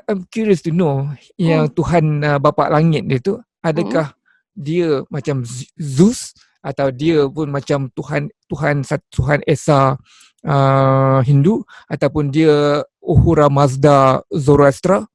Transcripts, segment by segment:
I'm curious to know yang Tuhan Bapa Langit dia tu, adakah dia macam Zeus atau dia pun macam Tuhan Esa Hindu, ataupun dia Uhura Mazda Zoroaster?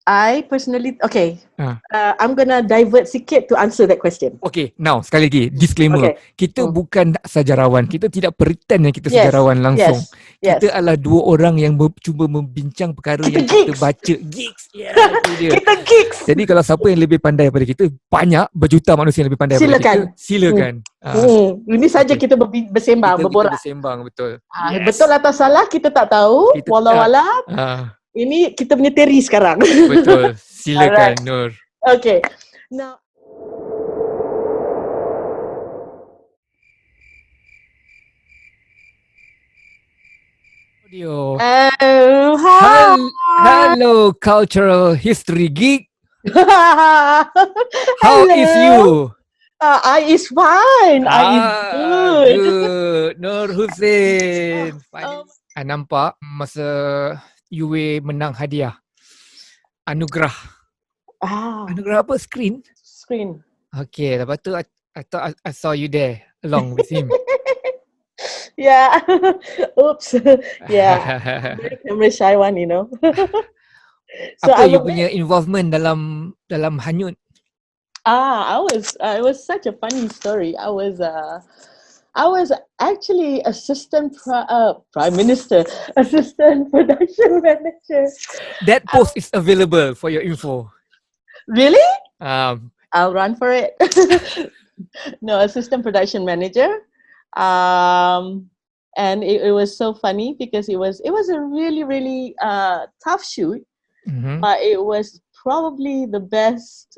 I personally, I'm gonna divert sikit to answer that question. Okay, now sekali lagi disclaimer. Kita bukan sejarawan. Kita tidak pretend yang kita sejarawan langsung. Kita adalah dua orang yang cuba membincang perkara yang kita baca. Geeks. Itu dia. Kita geeks. Jadi kalau siapa yang lebih pandai daripada kita, banyak berjuta manusia yang lebih pandai daripada kita, silakan. Ini saja kita bersembang, berborak. Kita bersembang, betul. Betul atau salah kita tak tahu. Wallahualam. Ini kita punya teori sekarang. Betul. Silakan, Nur. Okay. Now, audio. Hi. Hello, cultural history geek. How is you? I is fine. I is good. Nur Hussein. Nampak masa U-Wei menang hadiah anugerah. Anugerah apa? Screen. Okay, lepas tu I thought I saw you there along with him. Yeah. Oops. Yeah. Very camera shy one, you know. So apa you punya involvement dalam hanyut? It was such a funny story. I was actually assistant prime minister, assistant production manager. That post is available for your info. Really? I'll run for it. No, assistant production manager. And it was so funny because it was a really, really tough shoot, but it was probably the best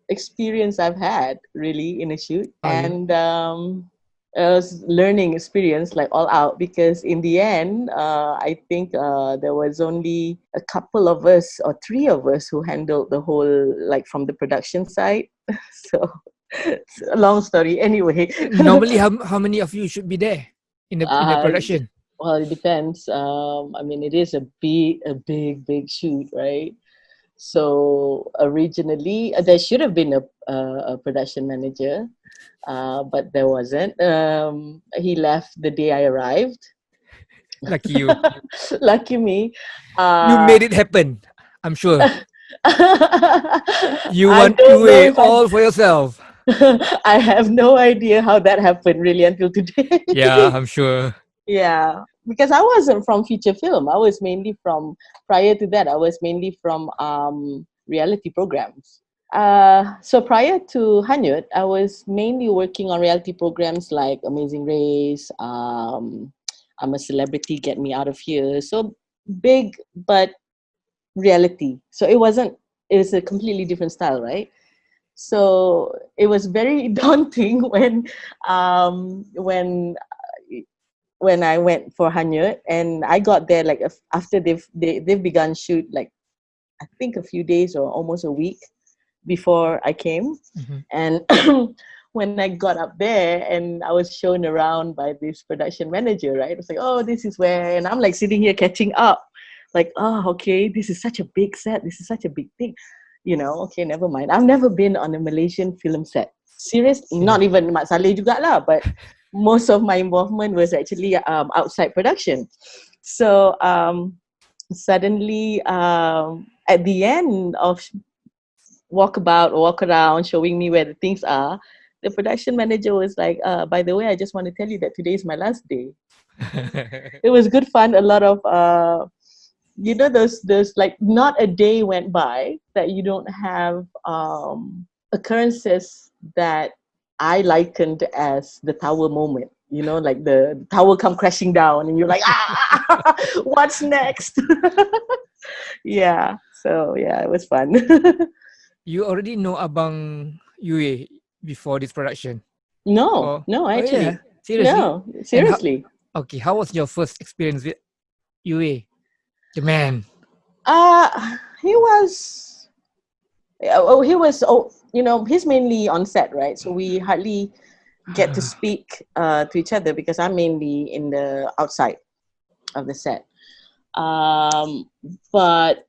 experience I've had really in a shoot. And it was learning experience, like all out, because in the end, I think there was only a couple of us or three of us who handled the whole, like from the production side. So it's a long story anyway. Normally, how many of you should be there in the production? Well, it depends. I mean, it is a big shoot, right? So originally, there should have been a production manager, but there wasn't. He left the day I arrived. Lucky you. Lucky me. You made it happen, I'm sure. You want to wait all for yourself. I have no idea how that happened really until today. Yeah, I'm sure. Yeah, because I wasn't from feature film. I was mainly from, prior to that, I was mainly from reality programs. So prior to Hanyut, I was mainly working on reality programs like Amazing Race, I'm a Celebrity, Get Me Out of Here. So big, but reality. So it was a completely different style, right? So it was very daunting when I went for Hanyut, and I got there like after they've begun shoot, like I think a few days or almost a week before I came. And when I got up there and I was shown around by this production manager, right? I was like, oh, this is where, and I'm like sitting here catching up, like, oh, okay, this is such a big set, this is such a big thing, you know. Okay, never mind. I've never been on a Malaysian film set. Seriously, not even Mat Saleh juga lah, but most of my involvement was actually outside production. So suddenly at the end of walk around, showing me where the things are, the production manager was like, by the way, I just want to tell you that today is my last day. It was good fun. A lot of you know, those like not a day went by that you don't have occurrences that I likened as the tower moment. You know, like the tower come crashing down and you're like, what's next? Yeah. So yeah, it was fun. You already know Abang U-Wei before this production? No, actually. Yeah. Seriously? No, seriously. Okay, how was your first experience with U-Wei, the man? He was, you know, he's mainly on set, right? So we hardly get to speak to each other because I'm mainly in the outside of the set. But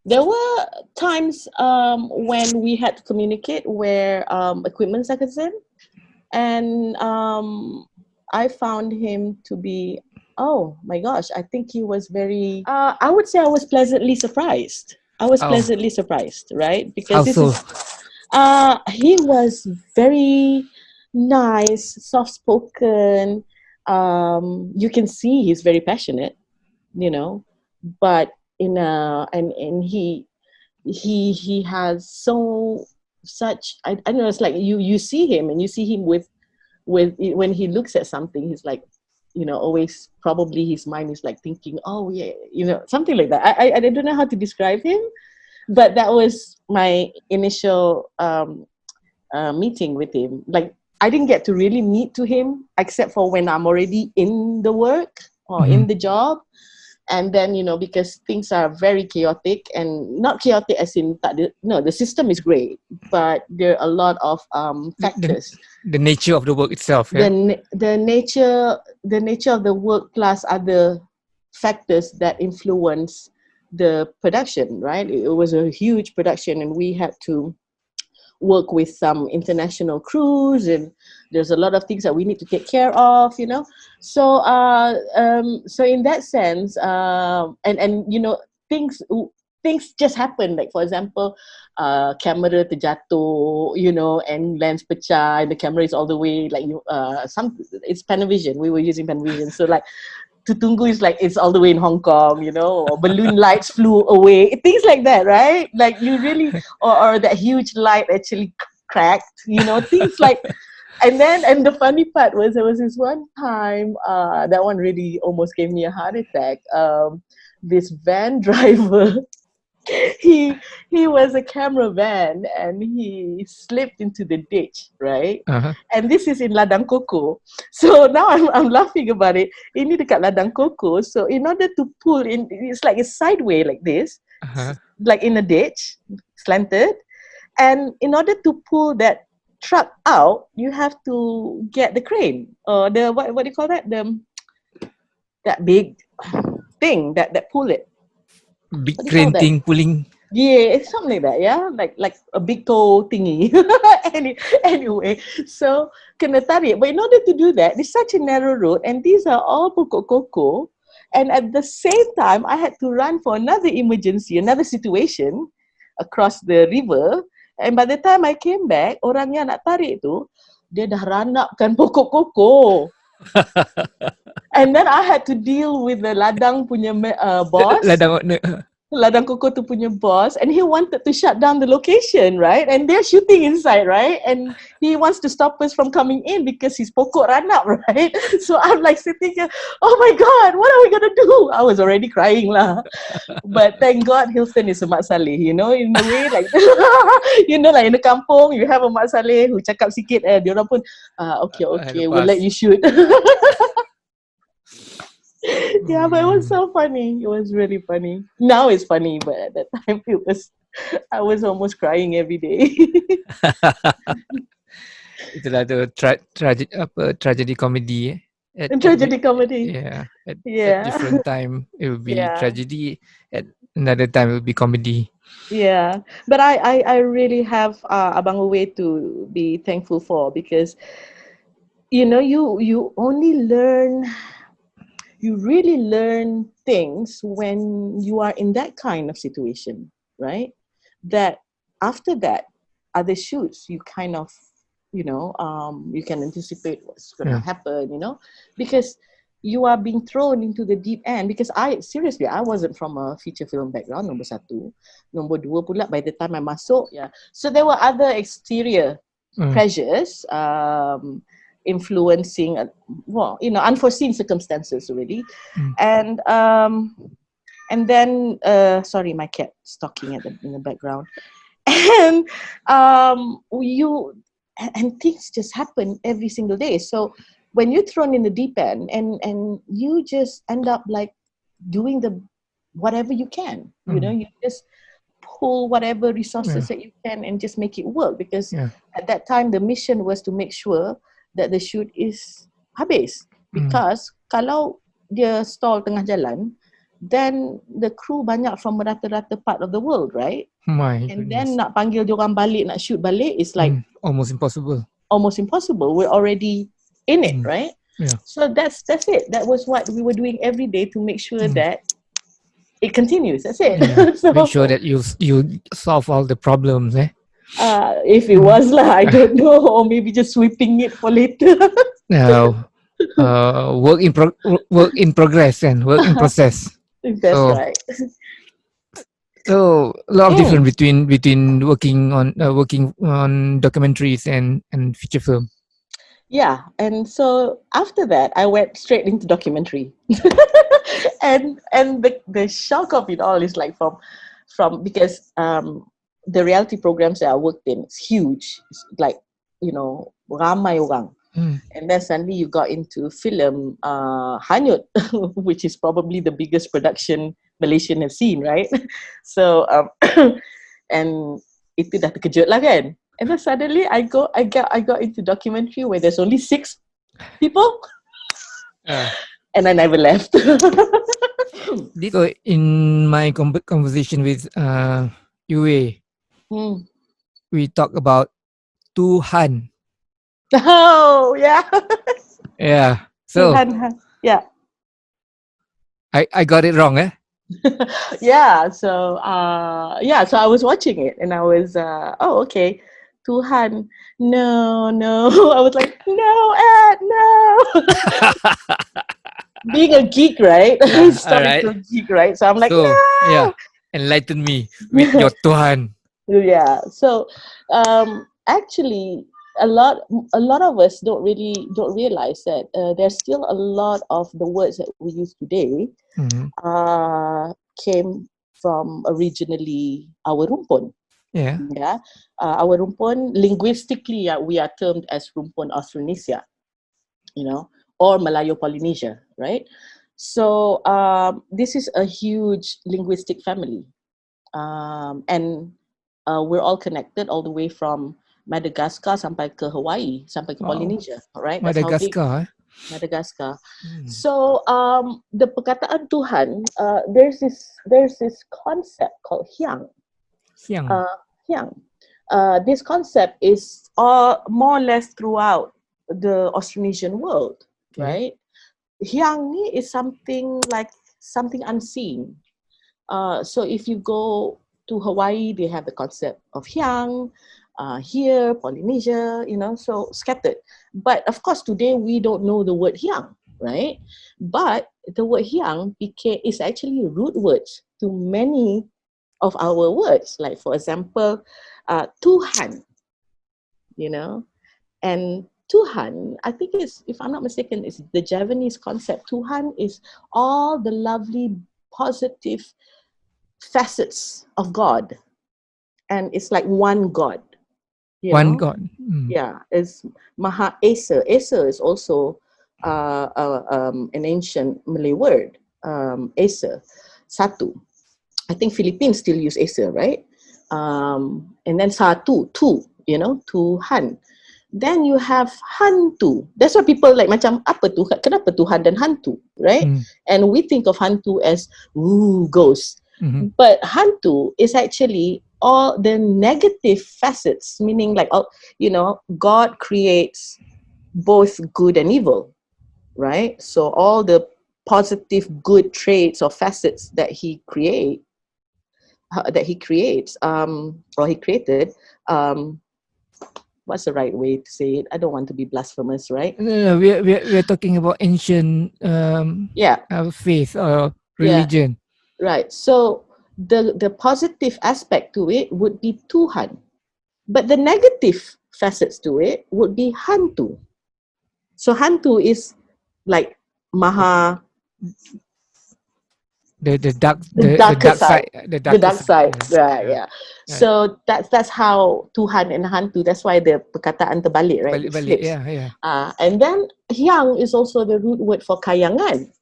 there were times when we had to communicate where equipments are concerned, and I found him to be, oh my gosh, I think he was very, I would say I was pleasantly surprised. Oh, Right? Because this also, is, he was very nice, soft-spoken. You can see he's very passionate, you know, but and he has such, I don't know, it's like you see him and you see him with when he looks at something, he's like, always, probably his mind is like thinking, oh yeah, something like that. I don't know how to describe him, but that was my initial meeting with him. Like, I didn't get to really meet to him except for when I'm already in the work or in the job. And then, because things are very chaotic, and not chaotic as in, no, the system is great, but there are a lot of factors. The nature of the work itself, yeah? The nature of the work plus other factors that influence the production, right? It was a huge production, and we had to work with some international crews, and there's a lot of things that we need to take care of, so so in that sense, and things just happen, like for example, camera terjatuh, and lens pecah, and the camera is all the way like it's Panavision, we were using Panavision, so like Tutungu is like it's all the way in Hong Kong, or balloon lights flew away, things like that, right? Like you really, or that huge light actually cracked, things like. And the funny part was, there was this one time, that one really almost gave me a heart attack. This van driver, he was a cameraman, and he slipped into the ditch, right? Uh-huh. And this is in Ladang Koko. So now I'm laughing about it. Ini dekat Ladang Koko. So in order to pull in, it's like a sideway like this, like in a ditch, slanted. And in order to pull that truck out, you have to get the crane, or the what do you call that? That big thing that pull it. Big crane thing pulling. Yeah, it's something like that, yeah? Like a big toe thingy. Anyway, so kena tarik. But in order to do that, it's such a narrow road, and these are all pokok koko. And at the same time, I had to run for another emergency, another situation across the river. And by the time I came back, orang yang nak tarik tu, dia dah ranapkan pokok koko. And then I had to deal with the ladang punya boss. Ladang Koko tu punya boss, and he wanted to shut down the location, right? And they're shooting inside, right? And he wants to stop us from coming in because his pokok ranap, right? So I'm like sitting here, oh my God, what are we gonna do? I was already crying lah. But thank God Hilton is a mak saleh, in a way, like, like in the kampung, you have a mak saleh who cakap sikit, diorang pun, okay, we'll let you shoot. Yeah, but it was so funny. It was really funny. Now it's funny, but at that time I was almost crying every day. Itulah tu tragedy comedy. Tragedy comedy. Yeah. At different time it will be tragedy. At another time it will be comedy. Yeah, but I really have Abang U-Wei to be thankful for, because you only learn. You really learn things when you are in that kind of situation, right? That after that, other shoots, you kind of, you can anticipate what's going to happen, because you are being thrown into the deep end. Because I wasn't from a feature film background, nombor satu. Nombor dua pula, by the time I masuk, so there were other exterior pressures, influencing, unforeseen circumstances really, and then sorry, my cat stalking in the background, and things just happen every single day. So when you're thrown in the deep end, and you just end up like doing whatever you can, you just pull whatever resources that you can and just make it work, because at that time the mission was to make sure that the shoot is habis. Because kalau dia stall tengah jalan, then the crew banyak from rata-rata part of the world, right? My And goodness. then nak panggil diorang balik, nak shoot balik is like almost impossible. Almost impossible. We're already in it, right? Yeah. So that's it. That was what we were doing every day to make sure that it continues. That's it. Yeah. So, Make sure that you solve all the problems. if it was lah, I don't know, or maybe just sweeping it for later. Work in progress and work in process. That's right. So a lot of difference between working on documentaries and feature film. Yeah, and so after that, I went straight into documentary, and the shock of it all is like from because the reality programs that I worked in, it's huge. It's like, ramai orang. And then suddenly you got into Filem Hanyut, which is probably the biggest production Malaysian have seen, right? So and itu dah terkejut lah kan. And then suddenly I got into documentary where there's only 6 people, and I never left. So in my conversation with U-Wei, we talk about Tuhan. Oh yeah. Yeah. So Tuhan, yeah. I got it wrong, eh? Yeah. So so I was watching it and I was okay. Tuhan, no. I was like, no, Ed, no. Being a geek, right? Starting to geek, right? So I'm like, no. Yeah, enlighten me with your Tuhan. Yeah. So actually, a lot of us don't realize that there's still a lot of the words that we use today came from originally our rumpun. Yeah. Our rumpun, linguistically, we are termed as rumpun Australasia, or Melayu Polynesia, right? So this is a huge linguistic family, and we're all connected all the way from Madagascar sampai ke Hawaii, sampai ke Polynesia, right? That's Madagascar. Madagascar. So the perkataan Tuhan, there's this concept called Hyang. Hyang. This concept is more or less throughout the Austronesian world, right? Hyang ni is something unseen. So if you go to Hawaii, they have the concept of Hyang. Here, Polynesia, so scattered. But of course, today we don't know the word Hyang, right? But the word Hyang is actually root words to many of our words. Like, for example, Tuhan, and Tuhan, I think if I'm not mistaken, it's the Javanese concept. Tuhan is all the lovely, positive facets of God. And it's like one God. One God. Yeah, it's Maha Esa. Esa is also an ancient Malay word. Esa, satu. I think Philippines still use Esa, right? And then satu, two, Tuhan. Then you have hantu. That's why people like macam apa tu? Kenapa Tuhan dan hantu, right? And we think of hantu as ghost. But hantu is actually all the negative facets, meaning like, God creates both good and evil, right? So all the positive good traits or facets that he creates, or he created, what's the right way to say it? I don't want to be blasphemous, right? No, we're talking about ancient faith or religion. Right. So the positive aspect to it would be Tuhan, but the negative facets to it would be hantu. So hantu is like Maha. The dark side. The dark side. Right. Yeah. So that's how Tuhan and hantu. That's why the perkataan terbalik, right? Balik. Yeah. And then Hyang is also the root word for kayangan.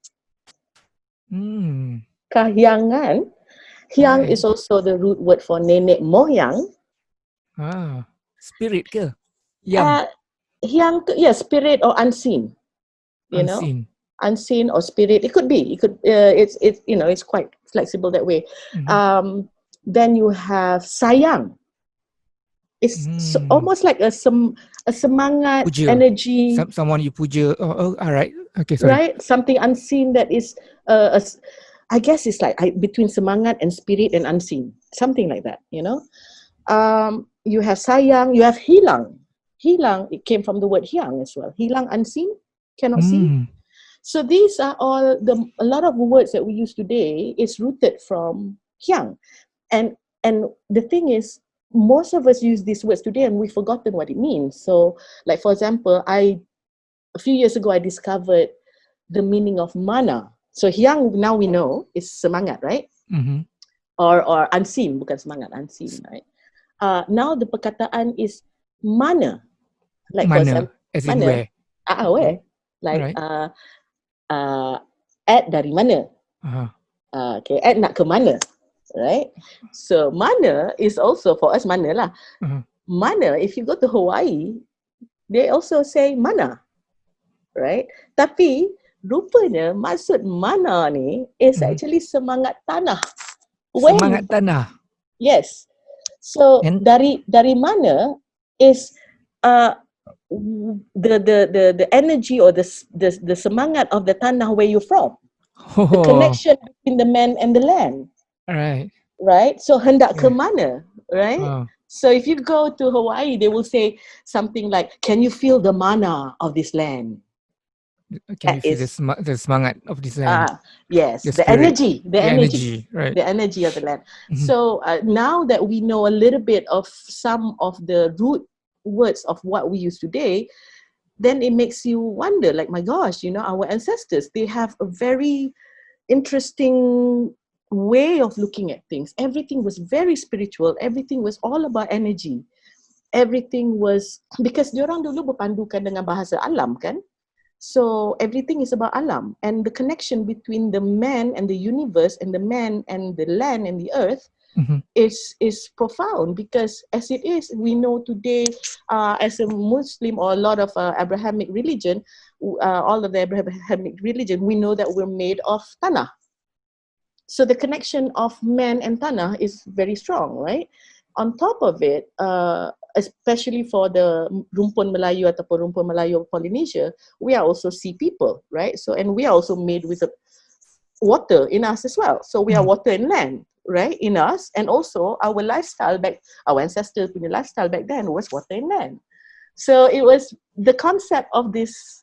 Kahyangan. Hyang is also the root word for nenek moyang. Spirit ke? Hyang. Hyang, spirit or unseen. Unseen. unseen or spirit. It could be. It could. It's it's quite flexible that way. Then you have sayang. It's almost like a semangat Puja. energy, Someone you puja. Oh, all right. Okay, sorry. right? Something unseen that is I guess it's like between semangat and spirit and unseen, something like that. You have sayang, you have hilang. Hilang, it came from the word hiang as well. Hilang, unseen, cannot see. So these are all a lot of words that we use today is rooted from hiang. And the thing is, most of us use these words today and we've forgotten what it means. So, like for example, a few years ago I discovered the meaning of mana. So hiang now we know is semangat, right? Or unseen, bukan semangat, unseen, right? Now the perkataan is mana. Like mana, for example, as in mana. where? Where? Like at dari mana? Okay, at nak ke mana? Right? So mana is also for us mana lah. Mana, if you go to Hawaii, they also say mana. Right? Tapi rupanya maksud mana ni is actually semangat tanah. Semangat tanah. Yes. So dari mana is the energy or the semangat of the tanah where you're from. The connection between the man and the land. Right? So hendak ke mana? Right? So if you go to Hawaii, they will say something like, can you feel the mana of this land? Can you feel the semangat of this land? Yes, the energy, right? The energy of the land. So now that we know a little bit of some of the root words of what we use today, then it makes you wonder, like, my gosh, our ancestors, they have a very interesting way of looking at things. Everything was very spiritual. Everything was all about energy. Everything was, because diorang dulu berpandukan dengan bahasa alam, kan? So everything is about alam, and the connection between the man and the universe and the man and the land and the earth is profound, because as it is, we know today as a Muslim or a lot of Abrahamic religion, all of the Abrahamic religion, we know that we're made of tanah. So the connection of man and tanah is very strong, right? On top of it, especially for the rumpun Melayu ataupun rumpun Melayu Polynesia, we are also sea people, right? So, and we are also made with water in us as well. So we are water and land, right, in us. And also our lifestyle our ancestors' lifestyle back then was water and land. So it was the concept of this,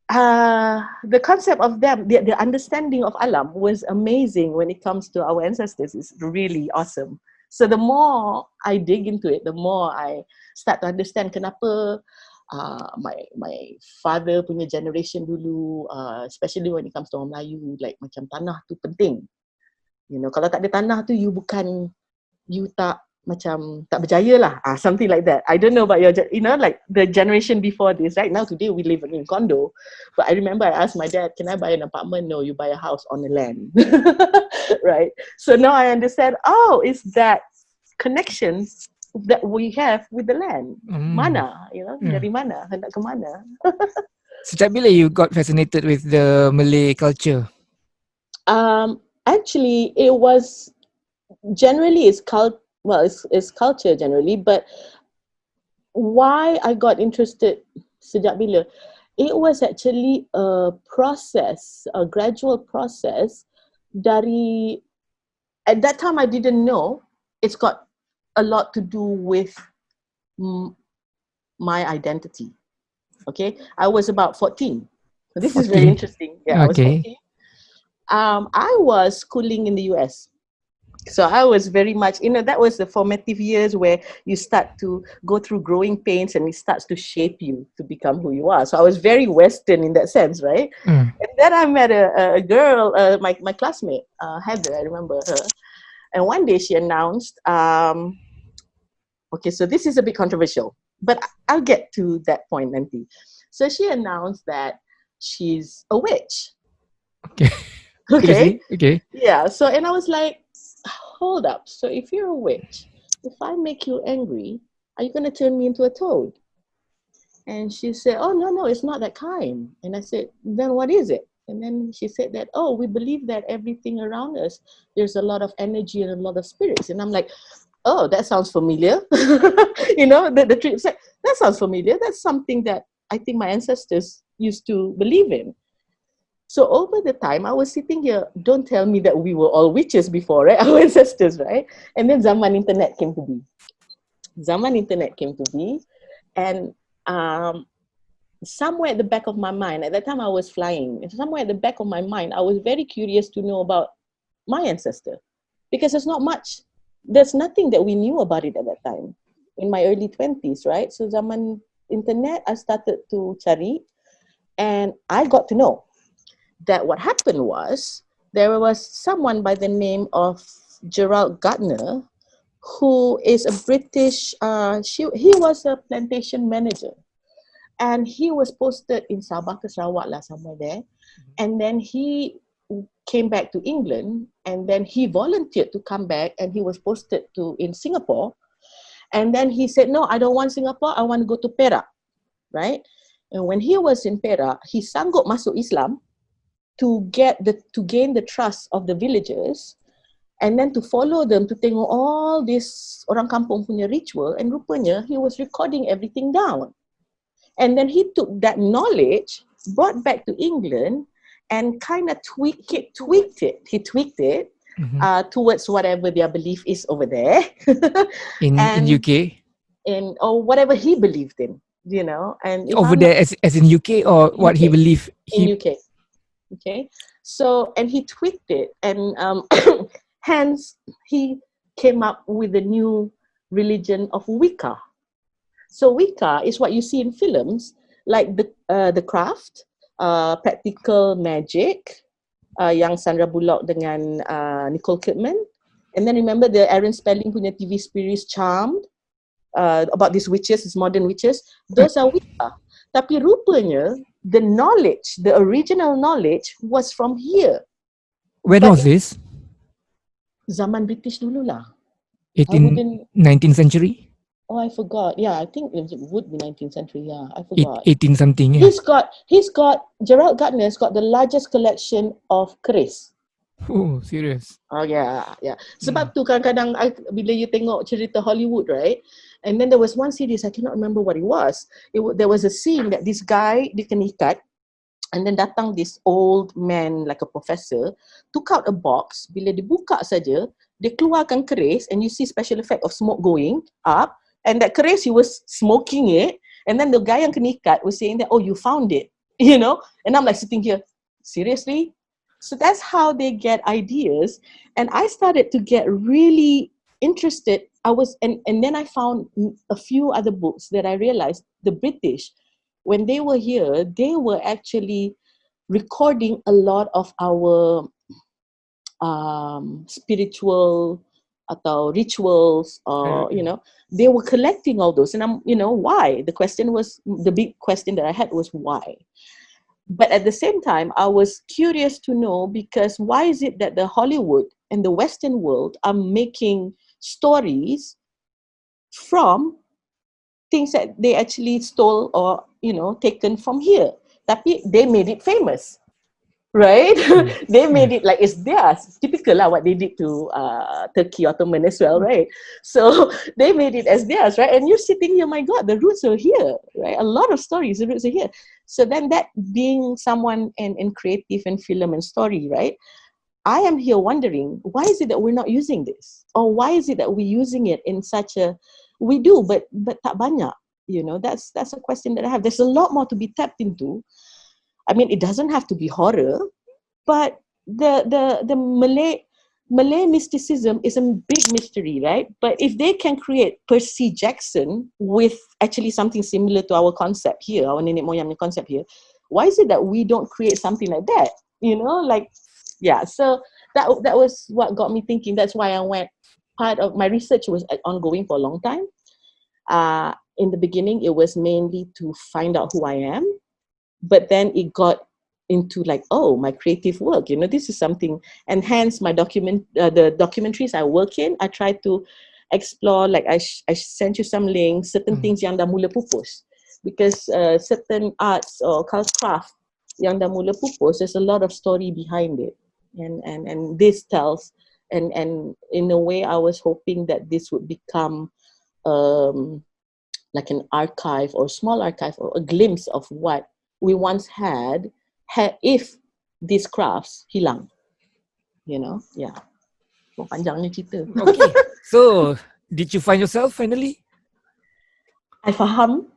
the concept of them, the understanding of alam was amazing when it comes to our ancestors. It's really awesome. So the more I dig into it, the more I start to understand kenapa my father punya generation dulu, especially when it comes to orang Melayu, like macam tanah tu penting. Kalau tak ada tanah tu, you tak macam tak berjaya lah, something like that. I don't know about your, like the generation before this, right? Now today we live in a condo, but I remember I asked my dad, can I buy an apartment? No, you buy a house on the land. Right? So now I understand, it's that connection that we have with the land. Mana, dari mana, hendak ke mana. Sejak bila you got fascinated with the Malay culture? Actually, it was generally it's culture generally, but why I got interested sejak bila? It was actually a process, a gradual process. At that time I didn't know it's got a lot to do with my identity. Okay, I was about 14. This is very interesting. Yeah, I was 14. I was schooling in the US. So I was very much, that was the formative years where you start to go through growing pains and it starts to shape you to become who you are. So I was very Western in that sense, right? And then I met a girl, my classmate, Heather, I remember her. And one day she announced, okay, so this is a bit controversial, but I'll get to that point nanti. So she announced that she's a witch. Okay. Yeah, so, and I was like, hold up. So if you're a witch, if I make you angry, are you going to turn me into a toad? And she said, oh, no, it's not that kind. And I said, then what is it? And then she said that, oh, we believe that everything around us, there's a lot of energy and a lot of spirits. And I'm like, oh, that sounds familiar. The tree said, that sounds familiar. That's something that I think my ancestors used to believe in. So over the time, I was sitting here, don't tell me that we were all witches before, right? Our ancestors, right? And then Zaman Internet came to be. And somewhere at the back of my mind, at that time I was flying, somewhere at the back of my mind, I was very curious to know about my ancestor. Because there's nothing that we knew about it at that time, in my early 20s, right? So Zaman Internet, I started to cari, and I got to know that what happened was, there was someone by the name of Gerald Gardner, who is a British, he was a plantation manager. And he was posted in Sabah ke Sarawak lah, somewhere there. And then he came back to England, and then he volunteered to come back, and he was posted in Singapore. And then he said, no, I don't want Singapore, I want to go to Perak, right? And when he was in Perak, he sanggup masuk Islam to gain the trust of the villagers, and then to follow them, to tengok all this orang kampung punya ritual, and rupanya he was recording everything down. And then he took that knowledge, brought back to England, and kind of tweaked it. He tweaked it towards whatever their belief is over there. in UK? Or whatever he believed in, And over there as in UK, or what he believed? In UK. Okay. So, and he tweaked it, and hence he came up with the new religion of Wicca. So Wicca is what you see in films, like the Craft, Practical Magic, yang Sandra Bullock dengan Nicole Kidman. And then remember the Aaron Spelling punya TV series Charmed, about these witches, these modern witches. Those are Wicca. Tapi rupanya, the original knowledge was from here. When was this? Zaman British dulu lah. 19th century? Oh, I forgot. Yeah, I think it would be 19th century. Yeah, I forgot. 18 something. Yeah. He's got Gerald Gardner's got the largest collection of keris. Oh, serious? Oh, yeah. Sebab tu kadang-kadang bila you tengok cerita Hollywood, right? And then there was one series, I cannot remember what it was. There was a scene that this guy, dia kena ikat, and then datang this old man, like a professor, took out a box. Bila dibuka saja, dia keluarkan keris, and you see special effect of smoke going up. And that keris, he was smoking it. And then the guy yang kena ikat was saying that, oh, you found it, And I'm like sitting here, seriously? So that's how they get ideas. And I started to get really interested. And then I found a few other books that I realized the British, when they were here, they were actually recording a lot of our spiritual atau rituals, or they were collecting all those. And why? The big question that I had was why. But at the same time, I was curious to know, because why is it that the Hollywood and the Western world are making stories from things that they actually stole or taken from here, tapi they made it famous. Right? They made it like it's theirs. Typical lah what they did to Turkey Ottoman as well, right? So they made it as theirs, right? And you're sitting here, my God, the roots are here, right? A lot of stories, the roots are here. So then that being someone in creative and film and story, right? I am here wondering, why is it that we're not using this? Or why is it that we're using it in such a, we do, but tak banyak, That's a question that I have. There's a lot more to be tapped into. I mean, it doesn't have to be horror, but the Malay mysticism is a big mystery, right? But if they can create Percy Jackson with actually something similar to our concept here, our nenek moyang concept here, why is it that we don't create something like that? So that was what got me thinking. That's why I went. Part of my research was ongoing for a long time. In the beginning, it was mainly to find out who I am. But then it got into like, oh, my creative work, this is something, and hence my the documentaries I work in, I try to explore, like I sent you some links, certain things yang dah mula pupus. because certain arts or craft yang dah mula pupus, there's a lot of story behind it, and this tells, and in a way I was hoping that this would become like an archive or small archive or a glimpse of what we once had if these crafts hilang, yeah. Panjangnya cerita. Okay. So, did you find yourself finally? I faham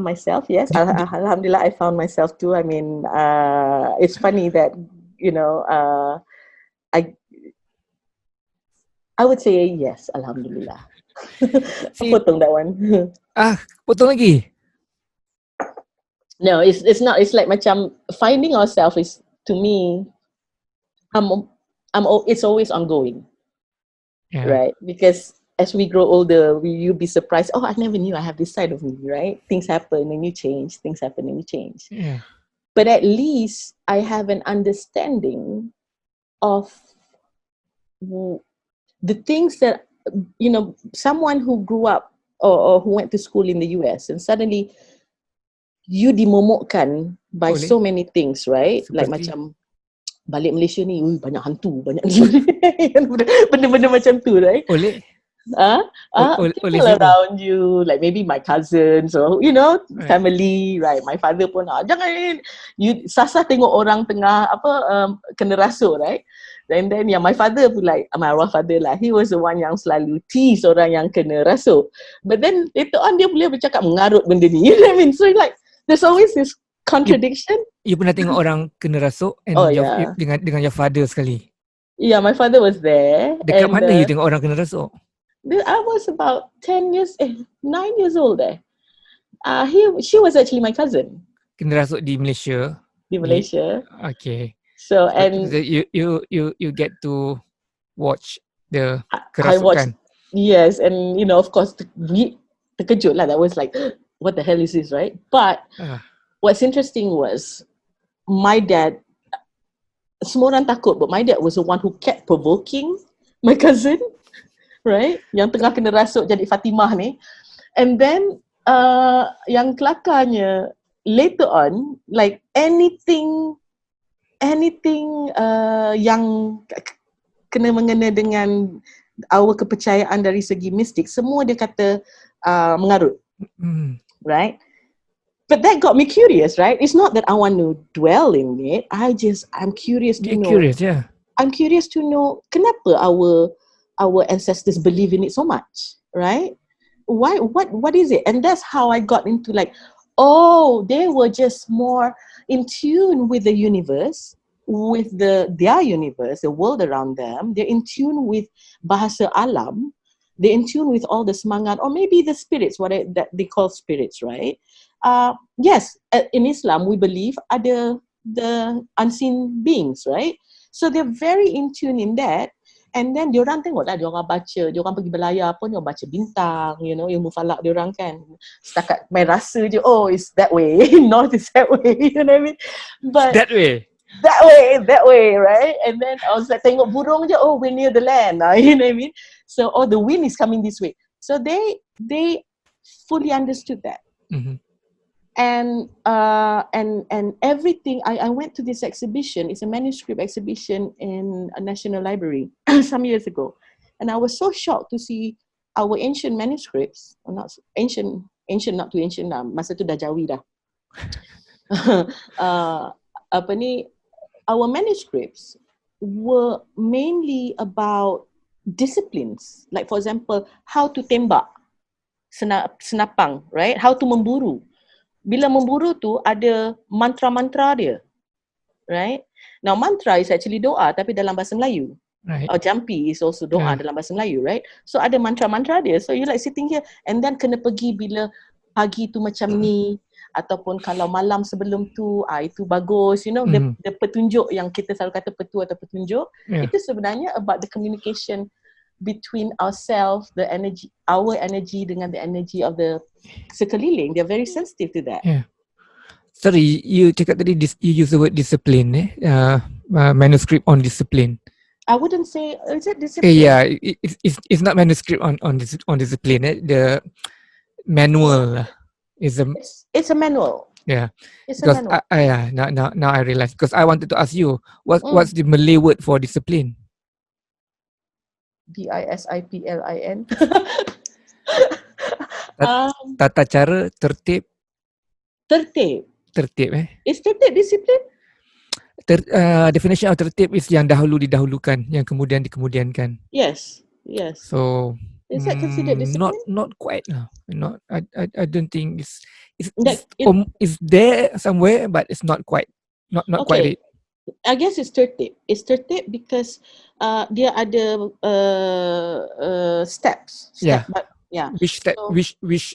myself, yes. Alhamdulillah, I found myself too. I mean, it's funny that, I would say yes, Alhamdulillah. Potong that one. Potong lagi? No, it's not. It's like macam finding ourselves is, to me, it's always ongoing. Yeah. Right? Because as we grow older, you'll be surprised. Oh, I never knew I have this side of me, right? Things happen and you change. Things happen and you change. Yeah. But at least I have an understanding of the things that, someone who grew up or who went to school in the US, and suddenly you dimomokkan by so many things, right? Seperti? Like macam balik Malaysia ni, banyak hantu, banyak benda-benda macam tu, right? People around you, like maybe my cousins or right. Family, right? My father pun jangan Sasa tengok orang tengah kena rasuk, right? And then my father pun like, my arwah father lah, he was the one yang selalu tease orang yang kena rasuk. But then later on dia boleh bercakap mengarut benda ni. You know what I mean? So like there's always this contradiction. You pernah tengok orang kena rasuk dengan your father sekali? Yeah, my father was there. Dekat mana you tengok orang kena rasuk? I was about 9 years old there. She was actually my cousin. Kena rasuk di Malaysia? Di Malaysia. Okay. So and you get to watch the kerasukan. I watched, yes, and of course terkejut lah. That was like, what the hell is this, right? But what's interesting was my dad. Semua orang takut, but my dad was the one who kept provoking my cousin, right? Yang tengah kena rasuk jadi Fatimah ni. And then yang kelakarnya, later on, like anything yang kena mengena dengan our kepercayaan dari segi mistik, semua dia kata mengarut, right? But that got me curious, right? It's not that I want to dwell in it. I'm curious to know. Curious, yeah. I'm curious to know kenapa our ancestors believe in it so much, right? Why? What is it? And that's how I got into like, they were just more in tune with the universe, with their universe, the world around them. They're in tune with bahasa alam. They're in tune with all the semangat, or maybe the spirits, that they call spirits, right? Yes, in Islam we believe ada the unseen beings, right? So they're very in tune in that. And then diorang tengok lah, diorang baca, diorang pergi belayar pun, diorang baca bintang, ilmu falak diorang kan. Setakat main rasa je, it's that way, north is that way, you know what I mean? But that way, right? And then I was like, tengok burung je, we're near the land, you know what I mean? So, the wind is coming this way. So they fully understood that. Mm-hmm. And everything, I went to this exhibition. It's a manuscript exhibition in a National Library some years ago, and I was so shocked to see our ancient manuscripts, or not ancient, not too ancient lah, masa tu dah Jawi dah. Our manuscripts were mainly about disciplines, like for example, how to tembak senapang, right? How to memburu. Bila memburu tu ada mantra-mantra dia, right? Now mantra is actually doa tapi dalam bahasa Melayu. Right. Or jampi is also doa dalam bahasa Melayu, right? So ada mantra-mantra dia. So you like sitting here and then kena pergi bila pagi tu macam ni, ataupun kalau malam sebelum tu, itu bagus. The petunjuk yang kita selalu kata petu atau petunjuk, itu sebenarnya about the communication between ourselves, the energy, our energy dengan the energy of the sekeliling. They're very sensitive to that. Yeah. Sorry, you cakap tadi you use the word discipline, manuscript on discipline. I wouldn't say, is it discipline? Yeah, it's not manuscript on discipline. The manual. Is a It's a manual. yeah. It's a Because manual. now I realize, because I wanted to ask you what's the Malay word for discipline? DISIPLIN. Tata cara tertib Tertib. Is tertib discipline? Definition of tertib is yang dahulu didahulukan, yang kemudian dikemudiankan. Yes. So Is that considered discipline? not quite lah. I don't think it's there somewhere, but it's not quite quite it. I guess it's tertib. It's tertib because dia ada steps. But yeah. Which step? Which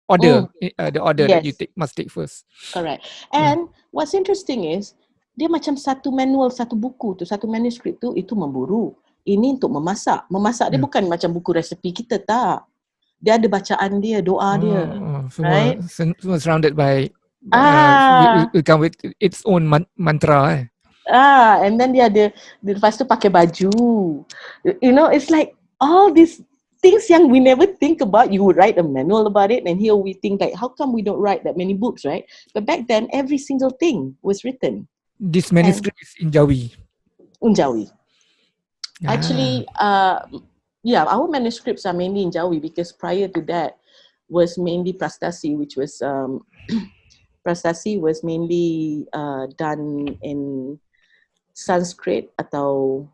order? The order that you must take first. Correct. And what's interesting is dia macam satu manual, satu buku tu, satu manuskrip tu itu memburu. Ini untuk memasak. Memasak dia bukan macam buku resepi kita, tak. Dia ada bacaan dia, doa dia. Right? Semua surrounded by it come with its own mantra. And then dia ada, lepas tu pakai baju. You know, it's like all these things yang we never think about. You would write a manual about it, and here we think like, how come we don't write that many books, right? But back then, every single thing was written. This manuscript is in Jawi. Actually, our manuscripts are mainly in Jawi because prior to that was mainly Prastasi, which was Prastasi was mainly done in Sanskrit atau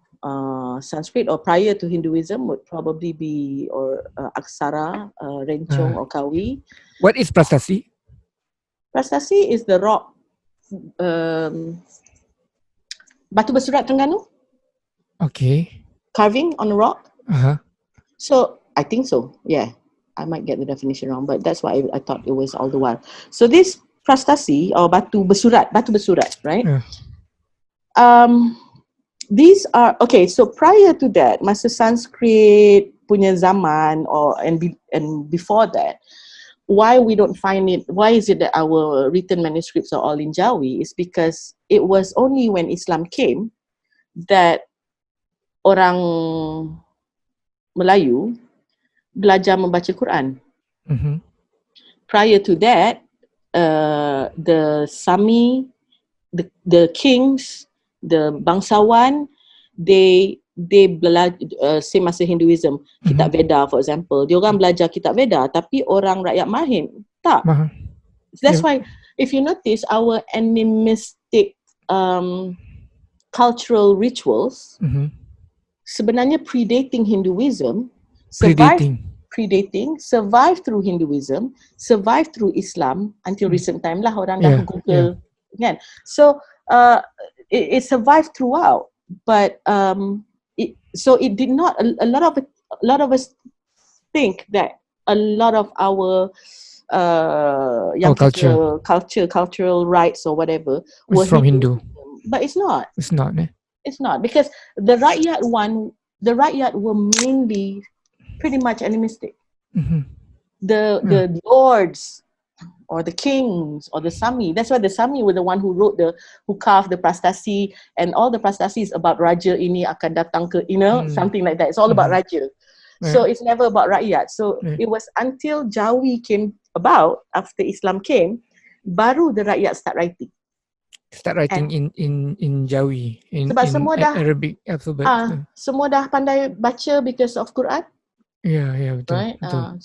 Sanskrit, or prior to Hinduism would probably be Aksara, Rencong or Kawi. What is Prastasi? Prastasi is the rock batu bersurat Terengganu. Okay. Carving on a rock. So I think so. Yeah, I might get the definition wrong, but that's why I thought it was all the while. So this Prastasi or batu bersurat, right? These are okay. So prior to that, masa Sanskrit punya zaman, and before that, why we don't find it? Why is it that our written manuscripts are all in Jawi? Is because it was only when Islam came that orang Melayu belajar membaca Quran. Prior to that, the Sami, the kings, the bangsawan, they belajar same masa Hinduism, kitab Veda for example. Dia orang belajar kitab Veda, tapi orang rakyat Mahim tak. That's why if you notice our animistic cultural rituals sebenarnya predating Hinduism, survived through Hinduism, survived through Islam until recent time lah, orang dah Google kan. So it survived throughout, but it did not. A lot of us think that a lot of our cultural rights or whatever was from Hindu, but it's not. It's not. It's not, because the Rakyat were mainly pretty much animistic. The lords or the kings or the Sami. That's why the Sami were the one who carved the Prastasi, and all the Prastasi is about Raja ini akan datang ke, something like that. It's all about Raja. So it's never about Rakyat. So it was until Jawi came about, after Islam came, baru the Rakyat start writing. In Jawi, in Arabic alphabet. Semua dah pandai baca because of Quran. Ya, betul. Right? Betul.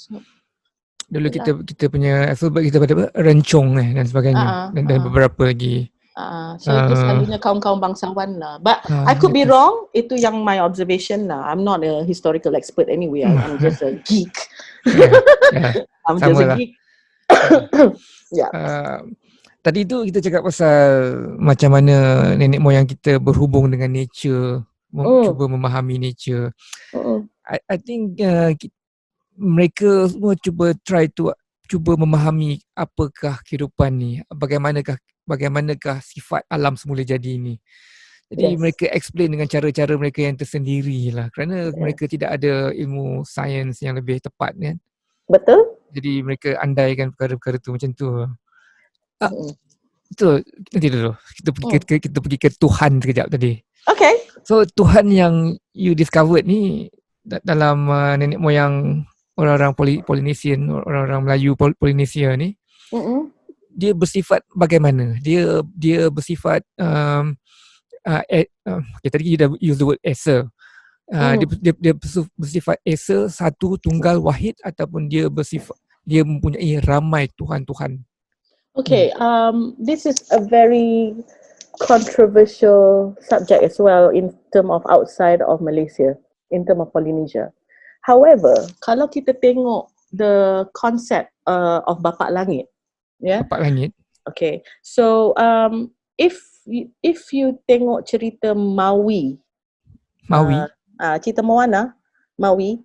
Dulu kita punya alphabet kita pada Rencong dan sebagainya, dan beberapa lagi. So itu selalunya kaum-kaum bangsawan lah. But I could be wrong. Itu yang my observation lah. I'm not a historical expert anyway. I'm just a geek. I'm just a geek. Tadi tu kita cakap pasal macam mana nenek moyang kita berhubung dengan nature, cuba memahami nature. I think mereka semua cuba memahami apakah kehidupan ni, bagaimanakah sifat alam semula jadi ni. Jadi mereka explain dengan cara-cara mereka yang tersendiri lah, kerana mereka tidak ada ilmu sains yang lebih tepat kan. Betul. Jadi mereka andaikan perkara-perkara tu macam tu. Itu nanti dulu kita pergi ke Tuhan sekejap tadi. Okay. So Tuhan yang you discovered ni dalam nenek moyang orang-orang Polynesian, orang-orang Melayu Polynesia ni, dia bersifat bagaimana? Dia bersifat okay, tadi kita use the word esa. Dia bersifat esa, satu, tunggal, wahid, ataupun dia mempunyai ramai tuhan-tuhan. Okay, this is a very controversial subject as well in term of outside of Malaysia, in term of Polynesia. However, kalau kita tengok the concept of Bapak Langit, Bapak Langit. Okay, so if you tengok cerita Maui, cerita Moana, Maui,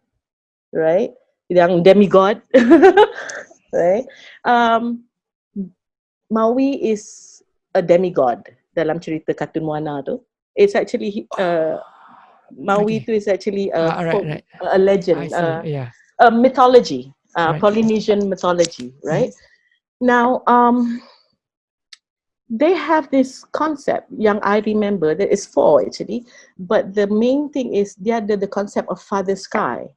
right, yang demigod, right, Maui is a demigod dalam cerita kartun Moana tu. It's actually Maui tu is actually a legend, a mythology, Polynesian mythology, right? Now, they have this concept yang I remember, there is 4 actually, but the main thing is dia ada the concept of Father Sky,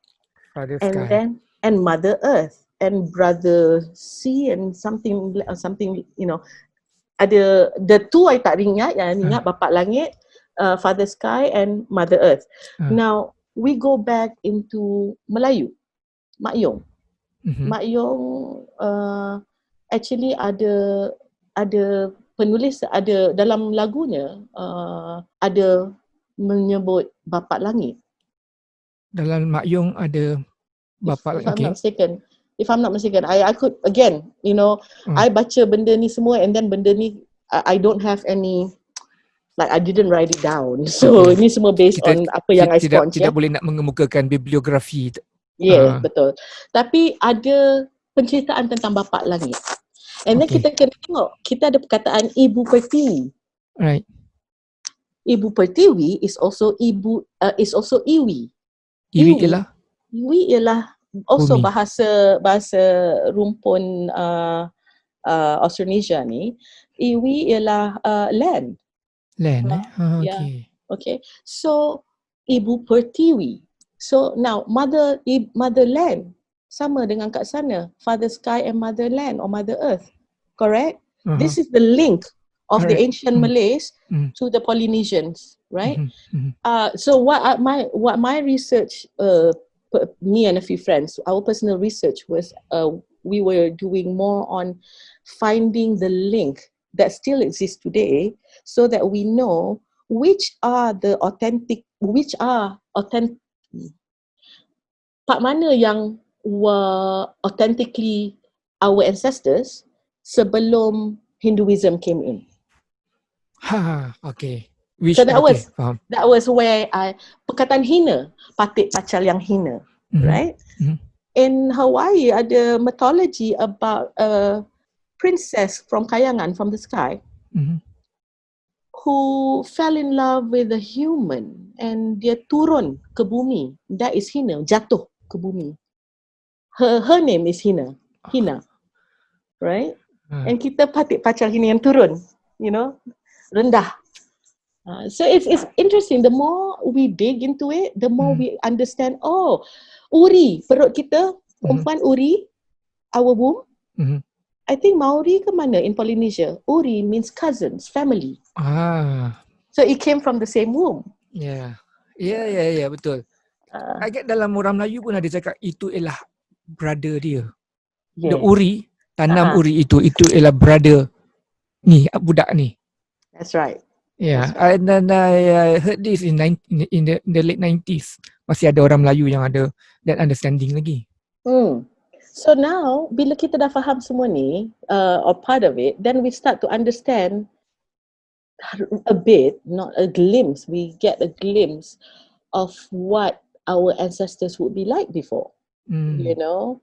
and Mother Earth, and Brother Sea, and something, you know, ada the 2 I tak ingat, yang ingat Bapak Langit, Father Sky, and Mother Earth. Now, we go back into Melayu, Mak Yong. Mak Yong actually ada penulis, ada dalam lagunya ada menyebut Bapak Langit. Dalam Mak Yong ada Bapak Langit. If I'm not mistaken, I could, again, you know, I baca benda ni semua, and then benda ni I don't have any, like I didn't write it down. So ini semua based on apa yang I sponge. Tidak boleh nak mengemukakan bibliografi. Betul. Tapi ada penceritaan tentang Bapak Langit. And then kita kena tengok, kita ada perkataan Ibu Pertiwi. Right. Ibu Pertiwi is also Iwi. Iwi ialah also bumi. bahasa rumpun Austronesia ni. Iwi ialah land. Okay. So Ibu Pertiwi. So now motherland sama dengan kat sana, Father Sky and Motherland or Mother Earth. Correct? This is the link of the ancient Malays to the Polynesians, right? So what my research, me and a few friends, our personal research was, we were doing more on finding the link that still exists today, so that we know which are part mana yang were authentically our ancestors sebelum Hinduism came in. Okay. So that was where perkataan hina, patik pacal yang hina, right? In Hawaii ada mythology about a princess from Kayangan, from the sky, who fell in love with a human, and dia turun ke bumi. That is hina, jatuh ke bumi. Her name is Hina, right? And kita patik pacal hina yang turun, you know, rendah. So it's interesting. The more we dig into it, the more we understand. Oh, uri, perut kita, perempuan uri, our womb. I think Maori ke mana in Polynesia, uri means cousins, family. So it came from the same womb. Yeah, betul. Agak dalam orang Melayu pun ada cakap itu ialah brother dia. The uri, tanam uri itu ialah brother ni, budak ni. That's right. Yeah, and then I heard this in the late 90s. Masih ada orang Melayu yang ada that understanding lagi. So now, bila kita dah faham semua ni, or part of it, then we start to understand a bit, not a glimpse. We get a glimpse of what our ancestors would be like before. You know,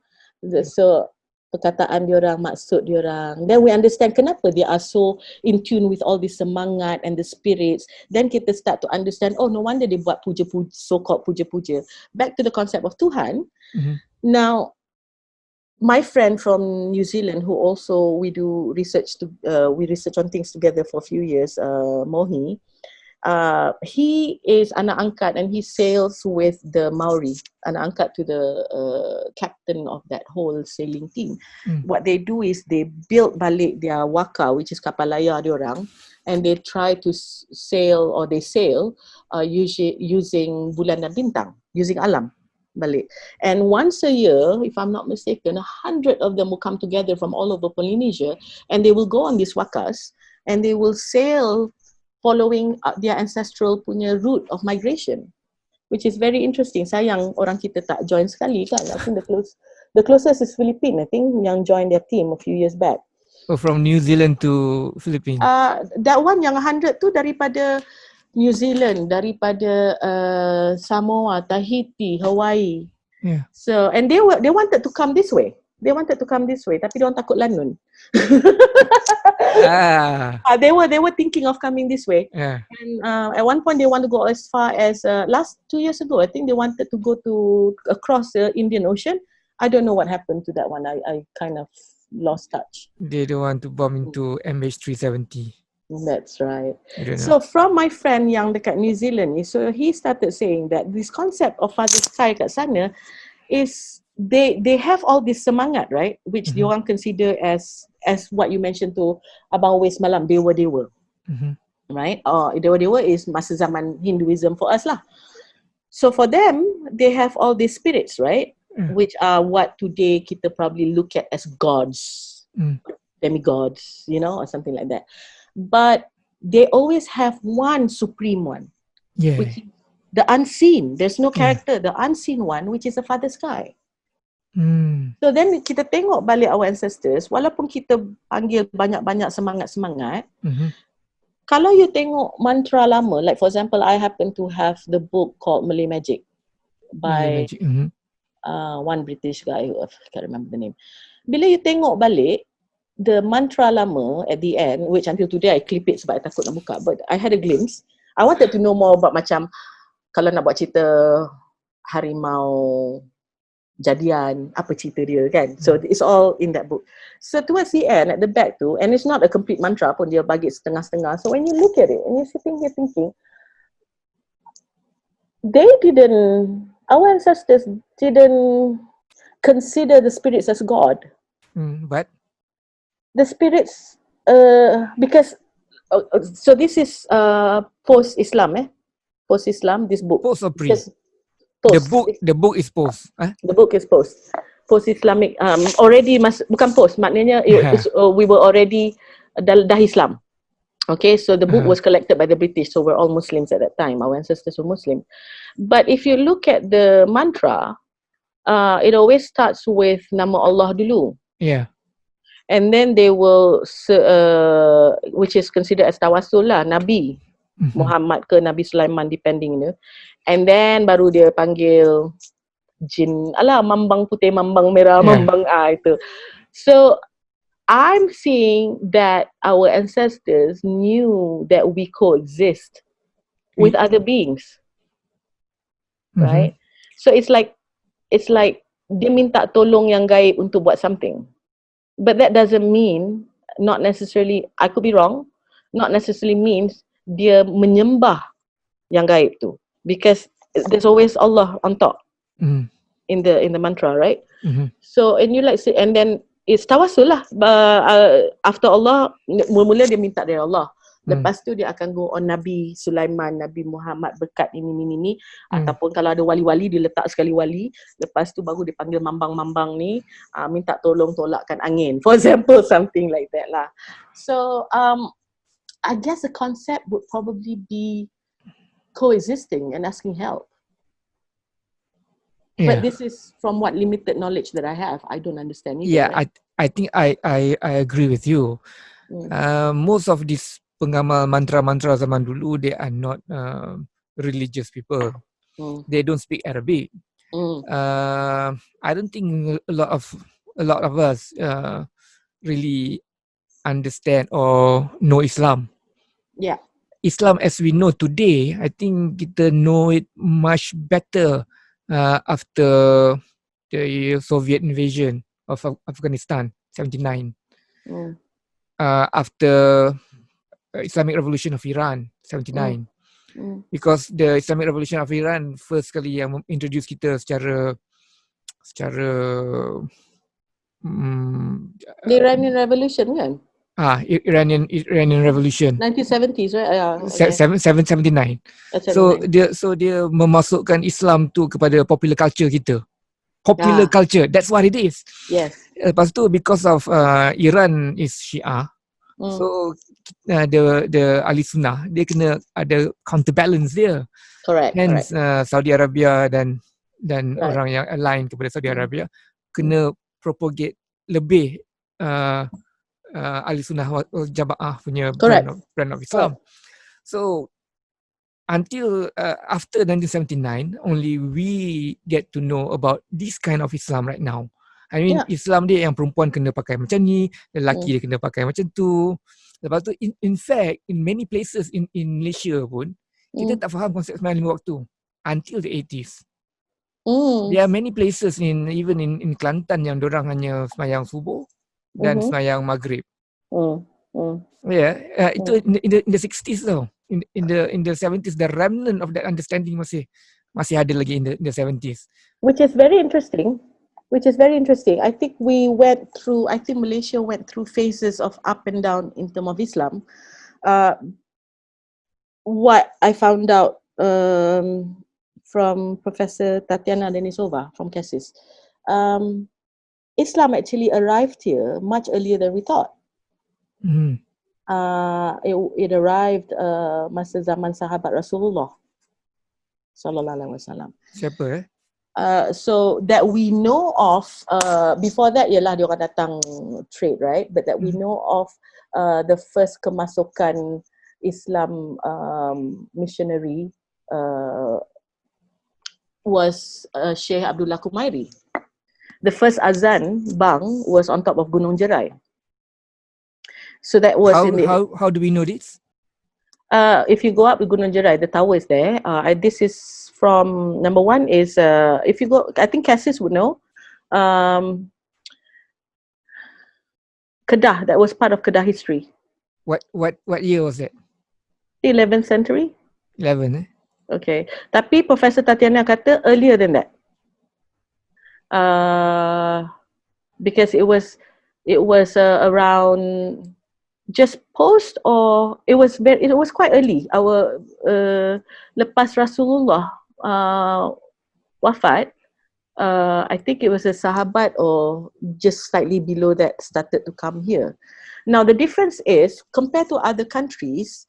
so perkataan diorang, maksud diorang. Then we understand kenapa they are so in tune with all this semangat and the spirits. Then kita start to understand, oh, no wonder they buat puja-puja, so-called puja-puja. Back to the concept of Tuhan. Now, my friend from New Zealand, who also we research on things together for a few years, Mohi, He is anak angkat and he sails with the Maori, anak angkat to the captain of that whole sailing team. What they do is they build balik their waka, which is kapal layar diorang, and they try to sail using bulan dan bintang, using alam balik. And once a year, if I'm not mistaken, 100 of them will come together from all over Polynesia, and they will go on these wakas and they will sail following their ancestral punya route of migration, which is very interesting. Sayang orang kita tak join sekali kan. I think the closest is Philippines, I think, yang joined their team a few years back. Oh, from New Zealand to Philippines. That one yang 100 tu daripada New Zealand, daripada Samoa, Tahiti, Hawaii. Yeah. So and they wanted to come this way. Tapi dia orang takut lanun. They were thinking of coming this way. Yeah. And at one point they want to go as far as last 2 years ago. I think they wanted to go across the Indian Ocean. I don't know what happened to that one. I kind of lost touch. They don't want to bomb into MH370. That's right. So from my friend yang dekat New Zealand ni, so he started saying that this concept of Father Sky kat sana is they have all this semangat, right, which diorang consider as what you mentioned tu abang Uwais malam, dewa-dewa, right? Dewa-dewa is masa zaman Hinduism for us lah. So for them, they have all these spirits, right, which are what today kita probably look at as gods, demigods, you know, or something like that. But they always have one supreme one, which is the unseen. There's no character, the unseen one, which is the Father Sky. So then kita tengok balik our ancestors, walaupun kita panggil banyak-banyak semangat-semangat, kalau you tengok mantra lama, like for example, I happen to have the book called Malay Magic by one British guy, I can't remember the name. Bila you tengok balik, the mantra lama at the end, which until today I clip it sebab I takut nak buka, but I had a glimpse. I wanted to know more about macam, kalau nak buat cerita harimau jadian, apa cerita dia kan. So it's all in that book. So towards the end, at the back tu, and it's not a complete mantra pun, dia bagi setengah-setengah. So when you look at it, and you're sitting here thinking, our ancestors didn't consider the spirits as God. But? The spirits, because, so this is post-Islam, Post-Islam, this book. Post or pre? Post. The book is post. The book is post. Post-Islamic. Already, bukan post. Maknanya we were already dah Islam. Okay, so the book was collected by the British, so we're all Muslims at that time. Our ancestors were Muslim. But if you look at the mantra, it always starts with nama Allah dulu. Yeah. And then they will, which is considered as tawassul lah, Nabi Muhammad ke Nabi Sulaiman, depending, you know. And then baru dia panggil jin, mambang putih, mambang merah, mambang itu. So I'm seeing that our ancestors knew that we coexist with other beings, right? So it's like dia minta tolong yang gaib untuk buat something, but that doesn't mean, not necessarily, I could be wrong, not necessarily means dia menyembah yang gaib tu, because there's always Allah on top in the mantra, right? So and you like say, and then it's tawassul lah. After Allah, mula-mula dia minta dari Allah. Lepas tu dia akan go on Nabi Sulaiman, Nabi Muhammad berkat ini. Ataupun kalau ada wali-wali, dia letak sekali wali. Lepas tu baru dia panggil mambang-mambang ni, minta tolong tolakkan angin. For example, something like that lah. So, I guess the concept would probably be coexisting and asking help. Yeah. But this is from what limited knowledge that I have. I don't understand either. Yeah, right? I think I agree with you. Most of these pengamal mantra-mantra zaman dulu, they are not religious people. They don't speak Arabic. I don't think a lot of us really understand or know Islam. Yeah. Islam as we know today, I think kita know it much better after the Soviet invasion of Afghanistan, 79. After Islamic Revolution of Iran, 79. Because the Islamic Revolution of Iran first kali yang introduce kita secara The Iranian Revolution kan? Iranian Revolution 1970s, right? 779. So dia memasukkan Islam tu kepada popular culture kita. Popular culture, that's what it is. Yes. Lepas tu because of Iran is Syiah, so the ahli sunnah dia kena ada counterbalance dia. Correct. Hence Saudi Arabia dan orang yang align kepada Saudi Arabia kena propagate lebih ahli sunnah wal jamaah punya brand of Islam. So until after 1979, only we get to know about this kind of Islam right now. I mean, Islam dia yang perempuan kena pakai macam ni, lelaki dia kena pakai macam tu. Lepas tu, in fact, in many places in Malaysia pun, kita tak faham konsep sembahyang lima waktu until the 80s. There are many places even in Kelantan yang dorang hanya sembahyang subuh dan sembahyang maghrib. Itu in the 60s tau. In the 70s, the remnant of that understanding masih ada lagi in the 70s. Which is very interesting. I think Malaysia went through phases of up and down in terms of Islam. What I found out from Professor Tatiana Denisova from CASIS, Islam actually arrived here much earlier than we thought. It arrived masa zaman sahabat Rasulullah sallallahu alaihi wasallam. Siapa so that we know of, before that ialah dia orang datang trade, right? But that we know of the first kemasukan Islam missionary was Sheikh Abdullah Kumairi. The first azan bang was on top of Gunung Jerai. So that was how do we know this? If you go up to Gunung Jerai, the tower is there. This is from, number one is, if you go, I think Cassis would know, Kedah, that was part of Kedah history. What year was it? The 11th century. 11, Okay. Tapi Professor Tatiana kata earlier than that. Because it was around just post, or it was quite early. Our lepas Rasulullah wafat, I think it was a sahabat or just slightly below that started to come here. Now the difference is, compared to other countries,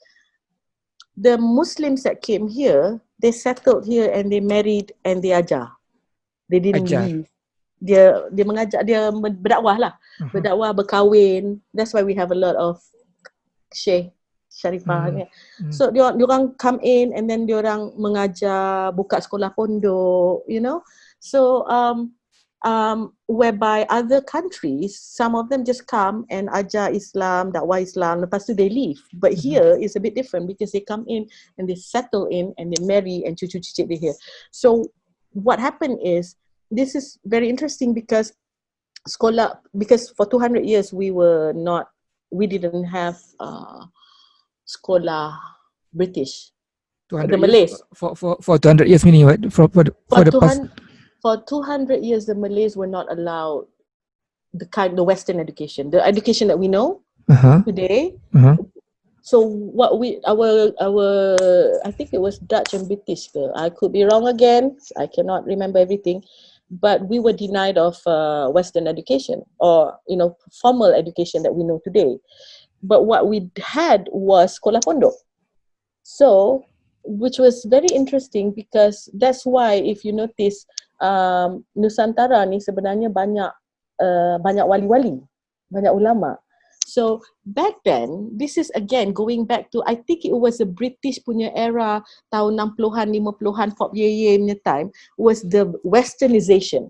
the Muslims that came here, they settled here and they married and they ajar. They didn't leave. Dia mengajar, dia berdakwah lah. Berdakwah, berkahwin. That's why we have a lot of Syekh Sharifah. So diorang come in and then diorang mengajar, buka sekolah pondok, you know. So whereby other countries, some of them just come and ajar Islam, dakwah Islam, lepas tu they leave. But here is a bit different because they come in and they settle in and they marry and cucu cicit they here. So what happened is, this is very interesting because because for 200 years we didn't have sekolah British. The Malays. For 200 years meaning what? For the past. For 200 years the Malays were not allowed the Western education, the education that we know today. So what our I think it was Dutch and British. I could be wrong again. I cannot remember everything. But we were denied of Western education, or formal education that we know today. But what we had was sekolah pondok. So, which was very interesting because that's why if you notice, Nusantara ni sebenarnya banyak wali-wali, banyak ulama. So back then, this is again going back to, I think it was a British punya era, tahun 60-an, 50-an, Pop Ye punya time, was the westernization.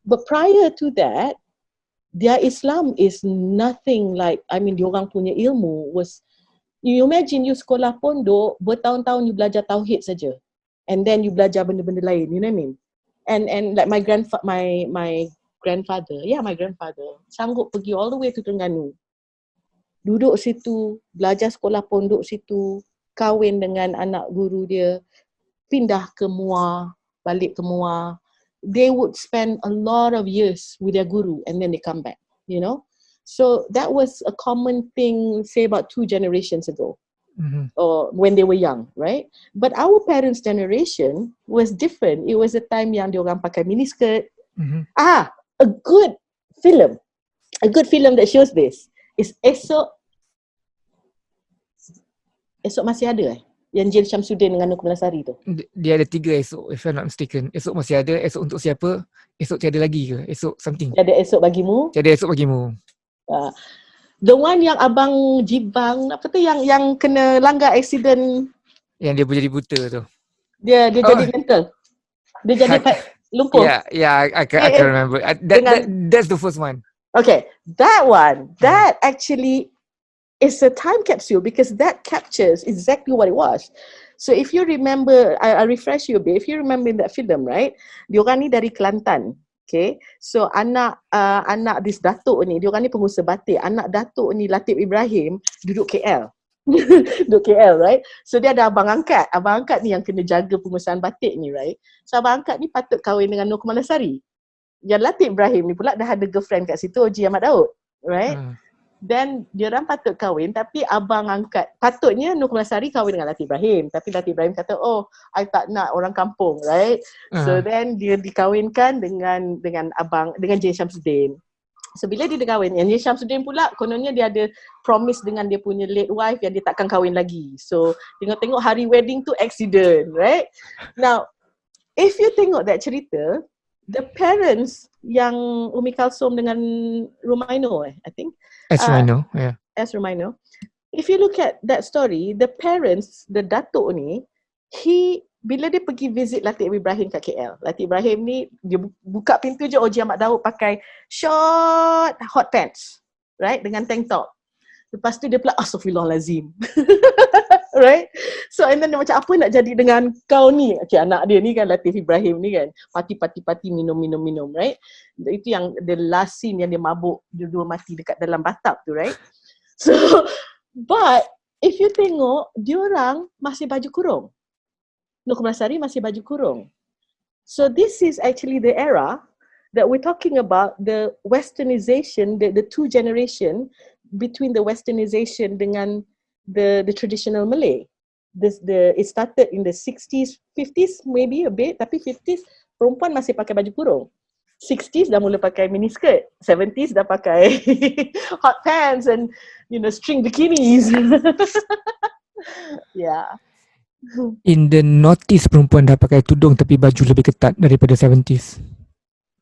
But prior to that, their Islam is nothing like, diorang punya ilmu was, you imagine you sekolah pondok, bertahun-tahun you belajar tauhid saja. And then you belajar benda-benda lain, you know what I mean? And like my grandfather sanggup pergi all the way to Terengganu, duduk situ, belajar sekolah pondok situ, kahwin dengan anak guru dia, pindah ke Muar, balik ke Muar. They would spend a lot of years with their guru and then they come back, you know. So that was a common thing, say about 2 generations ago. Or when they were young, right? But our parents' generation was different. It was a time yang diorang pakai miniskirt. A good film that shows this is Esok Masih Ada yang Jin Shamsuddin dengan Nur Hussein tu. Dia ada 3 esok, if I'm not mistaken. Esok Masih Ada, esok untuk siapa, esok tiada lagi ke, esok something. Tiada Esok Bagimu. Tiada Esok Bagimu. The one yang abang Jibang, apa tu, yang kena langgar accident. Yang dia jadi buta tu. Dia jadi mental. Dia jadi lumpuh. Yeah, I can remember. That's the first one. Okay, that one, that actually is a time capsule because that captures exactly what it was. So if you remember, I refresh you a bit. If you remember in that film, right? Diorang ni dari Kelantan. Okay, so anak this datuk ni, diorang ni pengusaha batik. Anak datuk ni Latif Ibrahim duduk KL. Duduk KL, right? So dia ada abang angkat. Abang angkat ni yang kena jaga pengusahaan batik ni, right? So abang angkat ni patut kahwin dengan Nur Hussein. Yang Latif Ibrahim ni pula dah ada girlfriend kat situ, Haji Ahmad Daud, right? Then diorang patut kahwin, tapi abang angkat, patutnya Nur Hussein kahwin dengan Latif Ibrahim, tapi Latif Ibrahim kata, oh, I tak nak orang kampung, right? So then dia dikahwinkan dengan Jin Shamsuddin. So bila dia kahwin, yang Jin Shamsuddin pula kononnya dia ada promise dengan dia punya late wife yang dia takkan kahwin lagi. So tengok hari wedding tu accident, right? Now, if you tengok that cerita, the parents yang Umi Kalsum dengan Rumaino, I think. Rumaino, yeah. Rumaino. If you look at that story, the parents, the datuk ni, bila dia pergi visit Latif Ibrahim kat KL, Latif Ibrahim ni, dia buka pintu je, Haji Ahmad Daud pakai short hot pants, right, dengan tank top. Lepas tu dia pula, astaghfirullahalazim. Right? So and then dia macam, apa nak jadi dengan kau ni? Okay, anak dia ni kan Latif Ibrahim ni kan, party minum, right? Itu yang the last scene yang dia mabuk, dia dua mati dekat dalam bathtub tu, right? So but if you tengok, diorang masih baju kurung. Nur Hussein masih baju kurung. So this is actually the era that we're talking about, the westernization, the 2 generation between the westernization dengan the traditional Malay. It started in the 60s, 50s maybe a bit, tapi 50s perempuan masih pakai baju kurung. 60s dah mula pakai miniskirt, 70s dah pakai hot pants and string bikinis. Yeah. In the noughties perempuan dah pakai tudung tapi baju lebih ketat daripada 70s.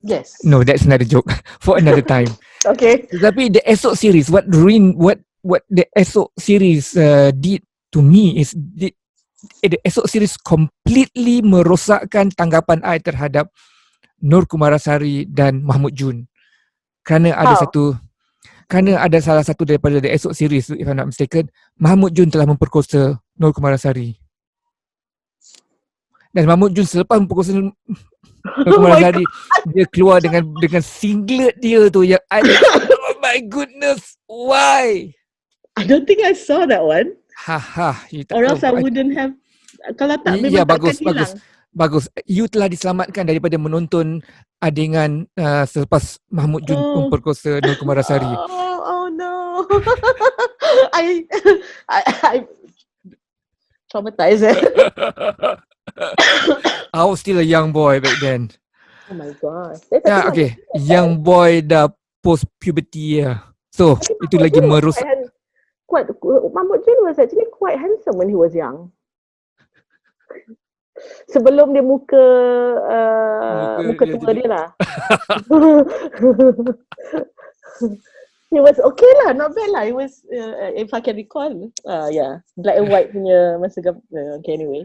Yes. No, that's another joke for another time. Okay. Tapi the Esok series, what the Esok series did to me is the Esok series completely merosakkan tanggapan I terhadap Nur Hussein dan Mahmud Jun. Kerana ada salah satu daripada the Esok series, if I'm not mistaken, Mahmud Jun telah memperkosa Nur Hussein. Dan Mahmud Jun selepas memperkosa Nur Hussein, dia keluar dengan singlet dia tu yang oh my goodness, why? I don't think I saw that one. Or else I wouldn't have. Kalau tak, memang bagus. You telah diselamatkan daripada menonton adegan selepas Mahmud Jun memperkosa Nur Hussein. Oh no. I traumatized. I was still a young boy back then. Oh my god. Okay. Young boy dah post puberty ya. So itu lagi merosak. Mahmud Jun was actually quite handsome when he was young. Sebelum dia muka tua dia lah. He was okay lah, not bad lah. He was, if I can recall, yeah, black and white punya masa okay, anyway.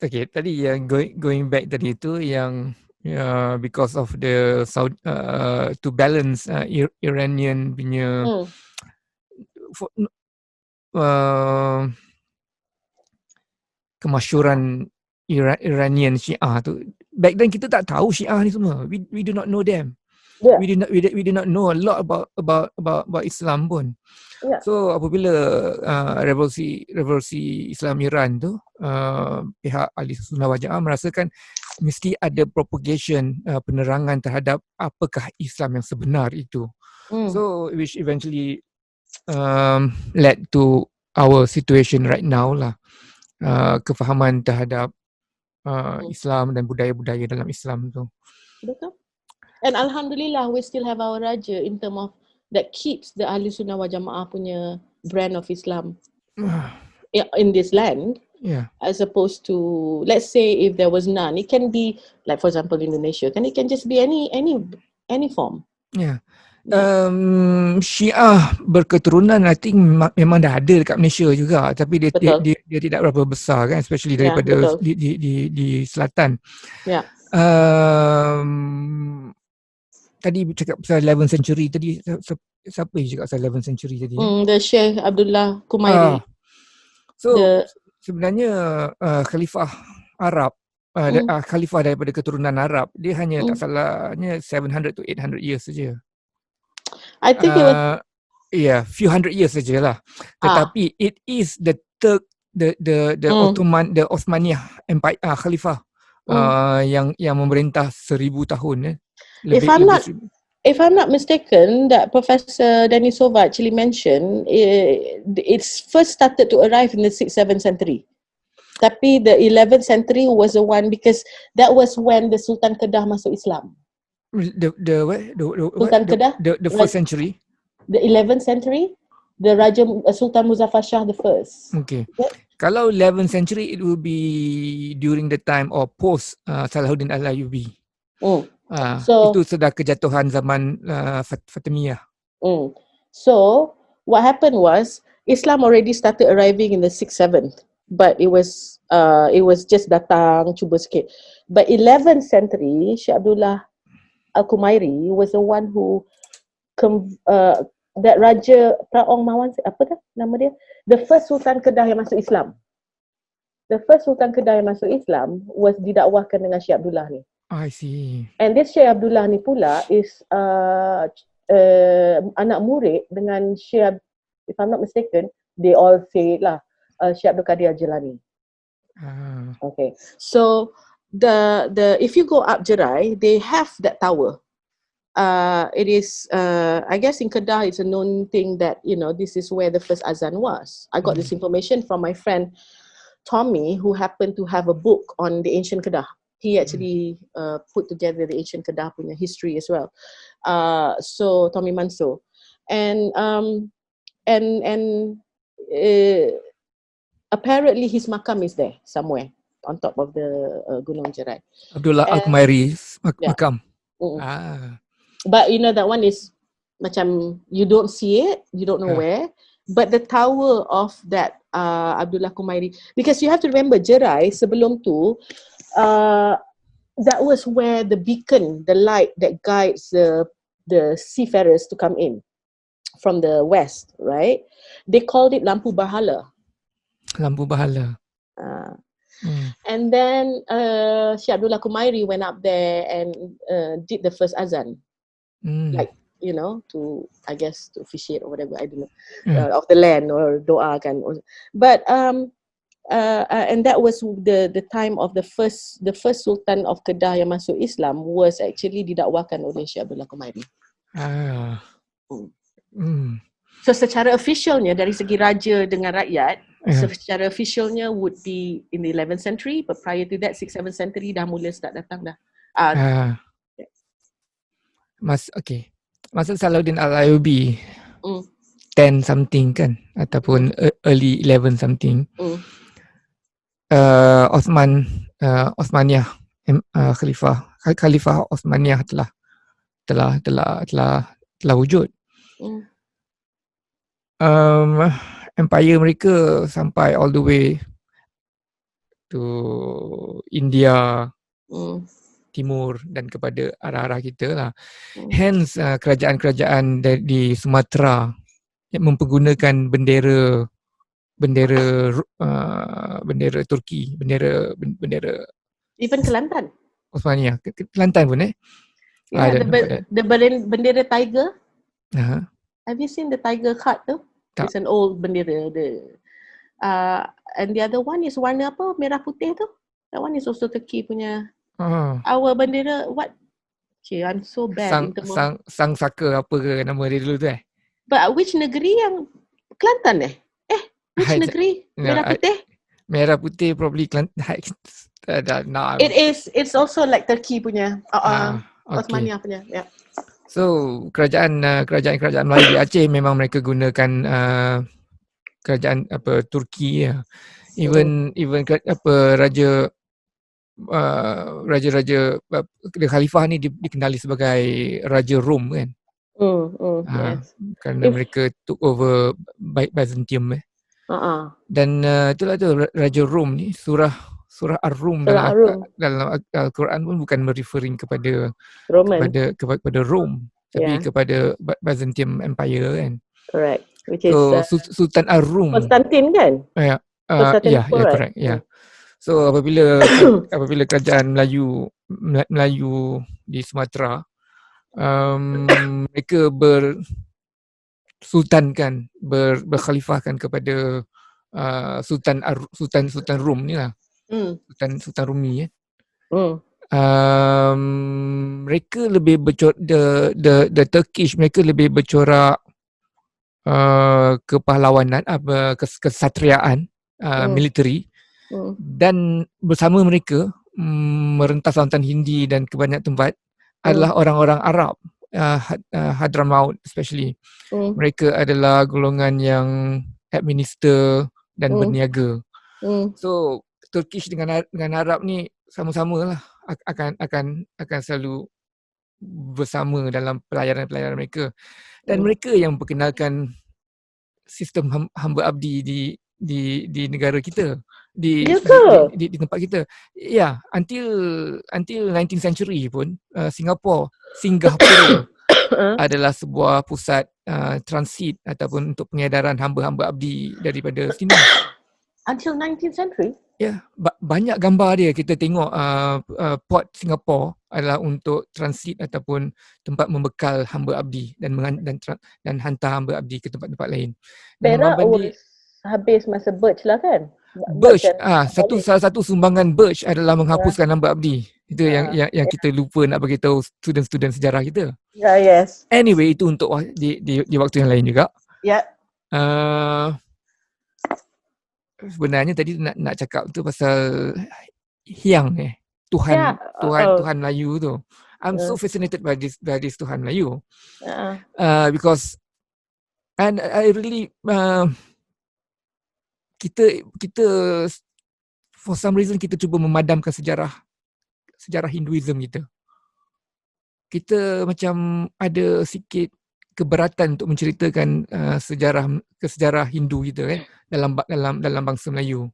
Okay, tadi yang going back tadi itu yang because of the to balance Iranian punya kemasyhuran Iranian Syiah tu. Back then kita tak tahu Syiah ni semua. We do not know them. Yeah. we did not know a lot about Islam pun. Yeah. So apabila revolusi Islam Iran tu, pihak ahli sunnah wal jamaah merasakan mesti ada propagation, penerangan terhadap apakah Islam yang sebenar itu. So which eventually led to our situation right now lah. Kefahaman terhadap Islam dan budaya-budaya dalam Islam tu. Betul. And alhamdulillah we still have our raja in term of that keeps the ahli sunnah wal jamaah punya brand of Islam in this land. Yeah. As opposed to, let's say if there was none, it can be like for example Indonesia, it can just be any form. Yeah. Syiah berketurunan I think memang dah ada dekat Malaysia juga, tapi dia tidak berapa besar kan, especially daripada di selatan. Yeah. Tadi cakap pasal 11th century tadi, siapa yang cakap pasal 11th century tadi? The Sheikh Abdullah Kumairi. Sebenarnya khalifah Arab, khalifah daripada keturunan Arab, dia hanya tak salahnya 700 to 800 years saja. I think it was few hundred years sajalah. Tetapi it is the Ottoman, the Osmaniyah Empire, khalifah yang memerintah 1000 tahun. If I'm not mistaken, that Professor Denisova actually mentioned it's first started to arrive in the 6th, 7th century. Tapi the 11th century was the one because that was when the Sultan Kedah masuk Islam. Sultan Kedah? The first century? The 11th century, the Raja Sultan Muzaffar Shah the first. Okay. Kalau 11th century, it will be during the time or post Salahuddin Al-Ayyubi. So itu sudah kejatuhan zaman Fatimiyah. So what happened was Islam already started arriving in the 6th, 7th, but it was just datang cuba sikit. But 11th century, Syekh Abdullah Al-Kumairi was the one who that Raja Praong Mawan, apa dah nama dia? The first Sultan Kedah yang masuk Islam. The first Sultan Kedah yang masuk Islam was didakwahkan dengan Syekh Abdullah ni. I see. And this Syekh Abdullah ni pula is anak murid dengan Syekh, if I'm not mistaken, they all say lah, Syekh Abdul Qadir Al-Jilani. Okay. So the if you go up Jerai, they have that tower. It is I guess in Kedah it's a known thing that this is where the first azan was. I got this information from my friend Tommy, who happened to have a book on the ancient Kedah. He actually put together the ancient Kedah punya history as well. So Tommy Manso, and apparently his makam is there somewhere on top of the Gunung Jerai. Abdullah Al-Kumairi's makam. But that one is macam you don't see it, you don't know where. But the tower of that Abdullah Kumairi, because you have to remember Jerai sebelum tu, that was where the beacon, the light that guides the seafarers to come in from the west, right? They called it Lampu Bahala. Lampu Bahala. And then Syekh Abdullah Kumairi went up there and did the first azan. Like, to, I guess, to officiate or whatever, I don't know, of the land or doa kan. But and that was the time of the first Sultan of Kedah yang masuk Islam was actually didakwakan oleh Syekh Abdullah Kumairi. So secara officialnya dari segi raja dengan rakyat, secara officialnya would be in the 11th century, but prior to that 6th, 7th century dah mula start datang dah. Masa Salahuddin Al-Ayyubi 10 something kan, ataupun early 11 something, Osmaniyah, Khalifah Osmaniyah telah wujud. Empire mereka sampai all the way to India, timur dan kepada arah-arah kita lah. Hence kerajaan-kerajaan di Sumatera yang mempergunakan bendera Turki, bendera even Kelantan. Osmaniyah, Kelantan pun Yeah, I don't know about that. the bendera tiger. Uh-huh. Have you seen the tiger card tu? Tak. It's an old bendera. And the other one is warna apa? Merah putih tu. That one is also Turkey punya. Oh. Our bendera, what? Okay, I'm so bad in terms of... Sang Saka apa ke nama dia dulu tu But which negeri yang... Kelantan which negeri? Merah putih? Merah putih probably Kelantan. It's also like Turkey punya. Okay. Osmania punya. Yeah. So kerajaan Melayu di Aceh memang mereka gunakan kerajaan Turki ya. Even raja khalifah ni dikenali sebagai Raja Rom kan. Yes. Kerana mereka took over Byzantium dan itulah tu Raja Rom ni surah Ar-Rum dalam Al-Quran pun bukan referring kepada Rom tapi kepada Byzantium Empire kan. Correct. Which so is Sultan Ar-Rum Konstantin kan? Correct. So apabila kerajaan Melayu di Sumatera mereka berkhalifahkan kepada Sultan Rum ni lah. Sultan Rumi mereka lebih the Turkish mereka lebih bercorak kepahlawanan kesatriaan military dan bersama mereka merentas lautan Hindi dan ke banyak tempat adalah orang-orang Arab, Hadramaut especially. Mereka adalah golongan yang administer dan berniaga. So Turkish dengan Arab ni sama-sama lah akan selalu bersama dalam pelayaran mereka dan mereka yang perkenalkan sistem hamba abdi di negara kita di tempat kita. Until 19th century pun Singapura adalah sebuah pusat transit ataupun untuk pengedaran hamba-hamba abdi daripada sini. Until 19th century? Banyak gambar dia kita tengok port Singapore adalah untuk transit ataupun tempat membekal hamba abdi dan hantar hamba abdi ke tempat-tempat lain. Perak habis masa Birch lah kan? Salah satu sumbangan Birch adalah menghapuskan hamba abdi. Itu yang kita lupa nak bagi tahu student sejarah kita. Yes. Anyway, itu untuk di waktu yang lain juga. Sebenarnya tadi nak cakap tu pasal Hyang Tuhan Melayu tu. I'm so fascinated by this Tuhan Melayu. Because and I really kita for some reason kita cuba memadamkan sejarah Hinduism kita. Kita macam ada sikit keberatan untuk menceritakan sejarah Hindu kita kan dalam bangsa Melayu.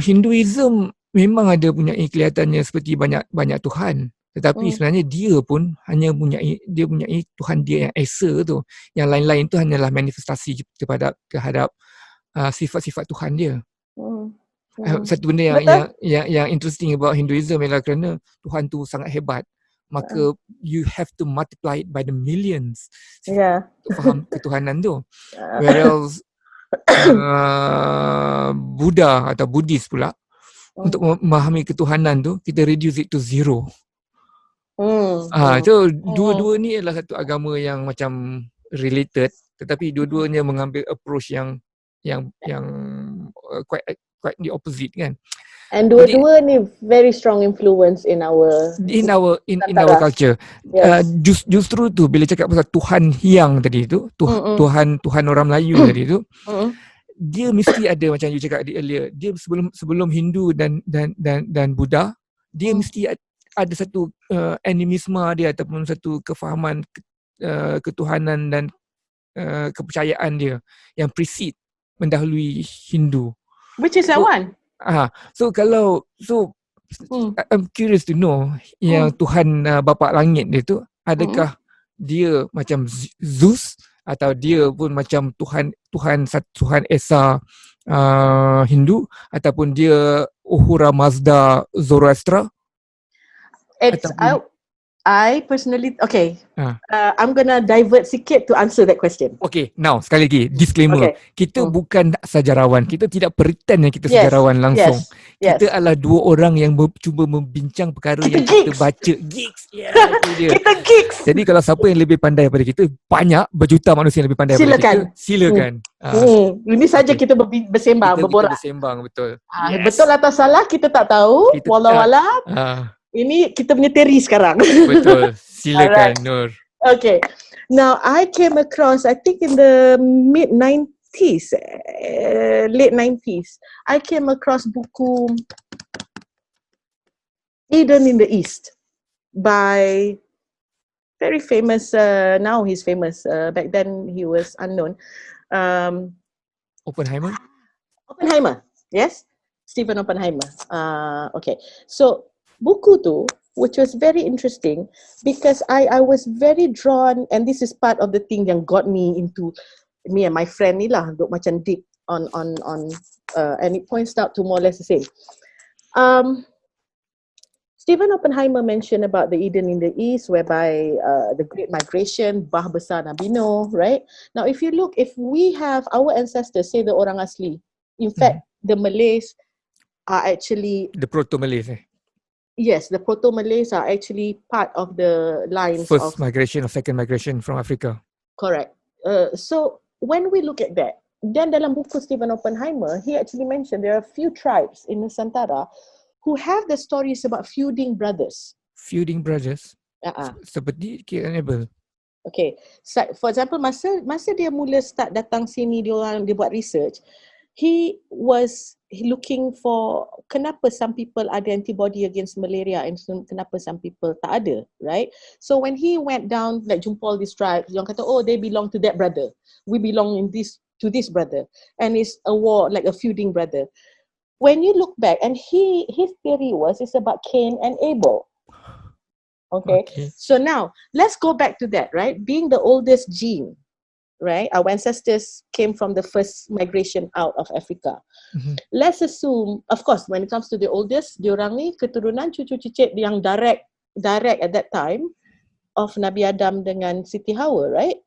Hinduism memang ada punya kelihatannya seperti banyak Tuhan, tetapi sebenarnya dia pun hanya punyai Tuhan dia yang esa tu. Yang lain-lain tu hanyalah manifestasi terhadap sifat-sifat Tuhan dia. Satu benda yang interesting about Hinduism ialah kerana Tuhan tu sangat hebat, maka you have to multiply it by the millions untuk faham ketuhanan tu. Whereas Buddha atau Buddhis pula untuk memahami ketuhanan tu kita reduce it to zero. So dua-dua ni adalah satu agama yang macam related, tetapi dua-duanya mengambil approach yang quite the opposite kan. And dua-dua ni very strong influence in our culture. Justru tu bila cakap pasal Tuhan Hyang tadi tu, Tuhan orang Melayu tadi tu, dia mesti ada macam you cakap earlier. Dia sebelum Hindu dan Buddha, dia mesti ada satu animisme dia ataupun satu kefahaman ketuhanan dan kepercayaan dia yang precede mendahului Hindu. Which is that one? I'm curious to know yang Tuhan bapa langit dia tu, adakah dia macam Zeus atau dia pun macam Tuhan Esa Hindu ataupun dia Uhura Mazda Zoroaster? I personally, okay, Ah. I'm gonna divert sikit to answer that question. Okay, now sekali lagi disclaimer. Okay. Kita bukan sejarawan. Kita tidak pretend yang kita Yes, sejarawan langsung. yes. Kita adalah dua orang yang cuba membincang perkara Kita yang kita geeks. baca. Geeks. Yeah, itu dia. Kita geeks. Jadi kalau siapa yang lebih pandai daripada kita, banyak berjuta manusia yang lebih pandai daripada kita, silakan. Ini saja kita bersembang, kita berborak. bersembang, betul. Betul atau salah kita tak tahu. Walau ini kita punya teori sekarang. Betul. Silakan Nur. Okay. Now I came across, I think in the mid-90s, late 90s, I came across buku Eden in the East by very famous, now he's famous, back then he was unknown. Oppenheimer, yes? Stephen Oppenheimer. Okay. So buku tu, which was very interesting because I was very drawn, and this is part of the thing yang got me into, me and my friend ni lah, duk macam deep on and it points out to more or less the same. Stephen Oppenheimer mentioned about the Eden in the East, whereby the Great Migration, Bah Besar Nabi Nuh, right? Now, if you look, if we have our ancestors, say the orang asli, in fact, the Malays are actually the Proto-Malays. Yes, the Proto-Malays are actually part of the lines First migration or second migration from Africa. Correct. So when we look at that, then dalam buku Stephen Oppenheimer, he actually mentioned there are a few tribes in Nusantara who have the stories about feuding brothers. Feuding brothers? Seperti cannibal. Okay. So, for example, masa dia mula start datang sini, dia buat research, he was looking for kenapa some people ada antibody against malaria and kenapa some people tak ada, right? So when he went down, like jumpa all these tribes, yang kata, oh, they belong to that brother, we belong to this brother, and it's a war, like a feuding brother. When you look back, and his theory is about Cain and Abel. Okay, so now let's go back to that, right? Being the oldest gene, right? Our ancestors came from the first migration out of Africa. Let's assume, of course, when it comes to the oldest, diorang ni keturunan cucu cicit yang direct at that time of Nabi Adam dengan Siti Hawa, right?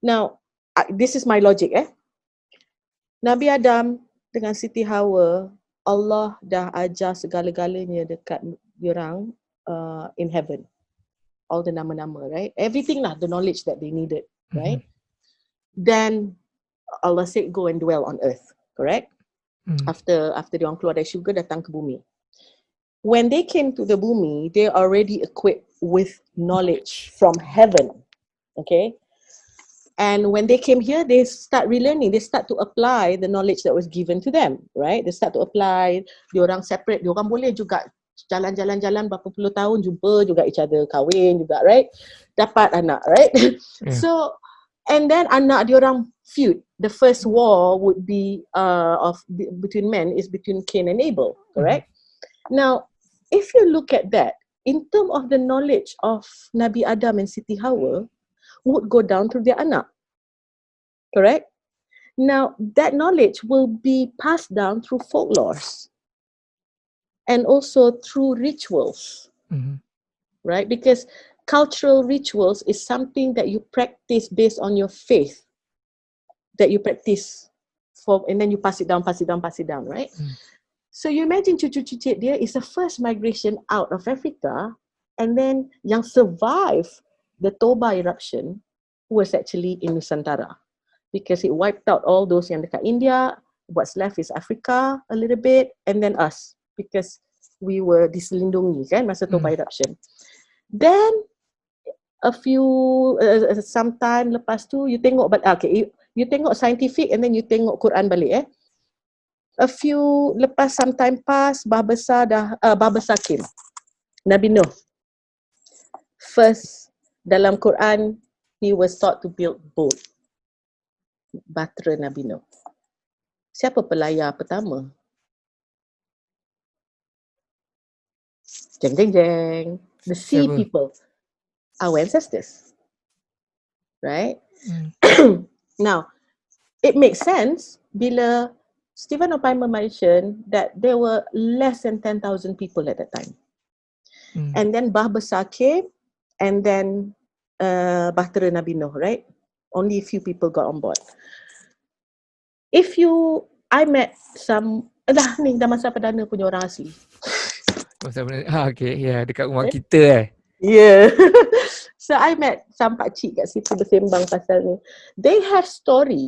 Now, this is my logic, Nabi Adam dengan Siti Hawa, Allah dah ajar segala-galanya dekat diorang in heaven. All the nama-nama, right? Everything lah, the knowledge that they needed, right? Then Allah said, go and dwell on earth, correct? After dia orang keluar dari syurga, datang ke bumi. When they came to the bumi, they are already equipped with knowledge from heaven, okay? And when they came here, they start relearning. They start to apply the knowledge that was given to them, right? They start to apply. Diorang separate. Diorang boleh juga jalan-jalan berapa puluh tahun, jumpa juga each other, kahwin juga, right? Dapat anak, right? So, and then anak diorang feud. The first war would be between men is between Cain and Abel, correct? Now, if you look at that, in terms of the knowledge of Nabi Adam and Siti Hawa, would go down through their anak, correct? Now, that knowledge will be passed down through folklores and also through rituals, right? Because cultural rituals is something that you practice based on your faith, that you practice for, and then you pass it down, right? So you imagine cucu cicit dia is the first migration out of Africa, and then yang survive the Toba eruption was actually in Nusantara, because it wiped out all those yang dekat India. What's left is Africa a little bit, and then us, because we were diselindungi kan masa Toba eruption. Then a few sometime lepas tu you tengok, but okay, you tengok scientific and then you tengok Quran balik. A few lepas sometime pass, Bah Besar came. Nabi Nuh. First dalam Quran, he was taught to build boat. Bahtera Nabi Nuh. Siapa pelayar pertama? Jeng jeng jeng. The sea people. Our ancestors, right? Now, it makes sense bila Stephen Oppenheimer mentioned that there were less than 10,000 people at that time. And then Bah Besar came, and then Bahtera Nabi Nuh, right? Only a few people got on board. I met some, ni dah masa perdana punya orang asli. Masa benar. Okay, ya, dekat rumah kita Yeah. So I met some pakcik kat situ bersembang pasal ni. They have story.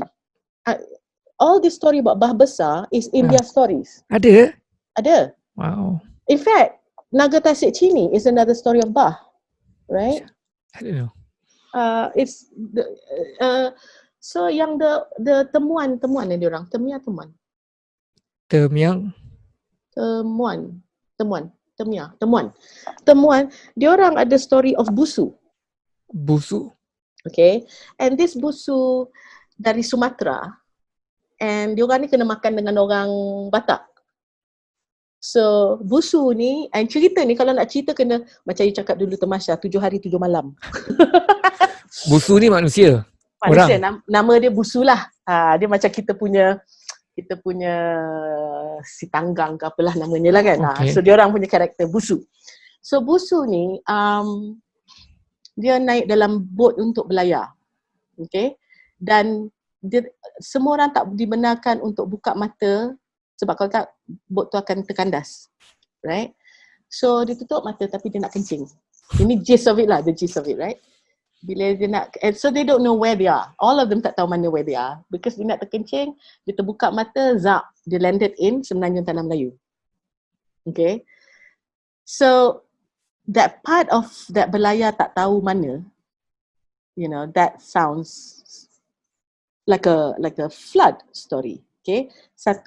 All the story about Bah Besar is in their stories. Ada? Ada. Wow. In fact, Naga Tasik Chini is another story of Bah, right? I don't know. It's the so yang the temuan ni diorang, temia temuan. Temuan. Diorang ada story of Busu. Okay. And this Busu dari Sumatera, and diorang ni kena makan dengan orang Batak. So Busu ni, and cerita ni kalau nak cerita kena macam you cakap dulu Tamasha, 7 hari 7 malam. Busu ni manusia. Orang. Nama dia Busu lah. Dia macam kita punya si tanggang ke apalah namanya lah kan. Okay. So dia orang punya karakter Busu. So Busu ni dia naik dalam bot untuk belayar. Okay. Dan semua orang tak dibenarkan untuk buka mata sebab kalau tak bot tu akan terkandas. Right? So dia tutup mata tapi dia nak kencing. Ini gist of it lah, the gist of it, right? Bila dia nak, and so they don't know where they are. All of them tak tahu mana where they are. Because dia nak terkencing, dia terbuka mata, zap, dia landed in Semenanjung Tanah Melayu. Okay. So, that part of that belayar tak tahu mana, you know, that sounds like a flood story. Okay. 1.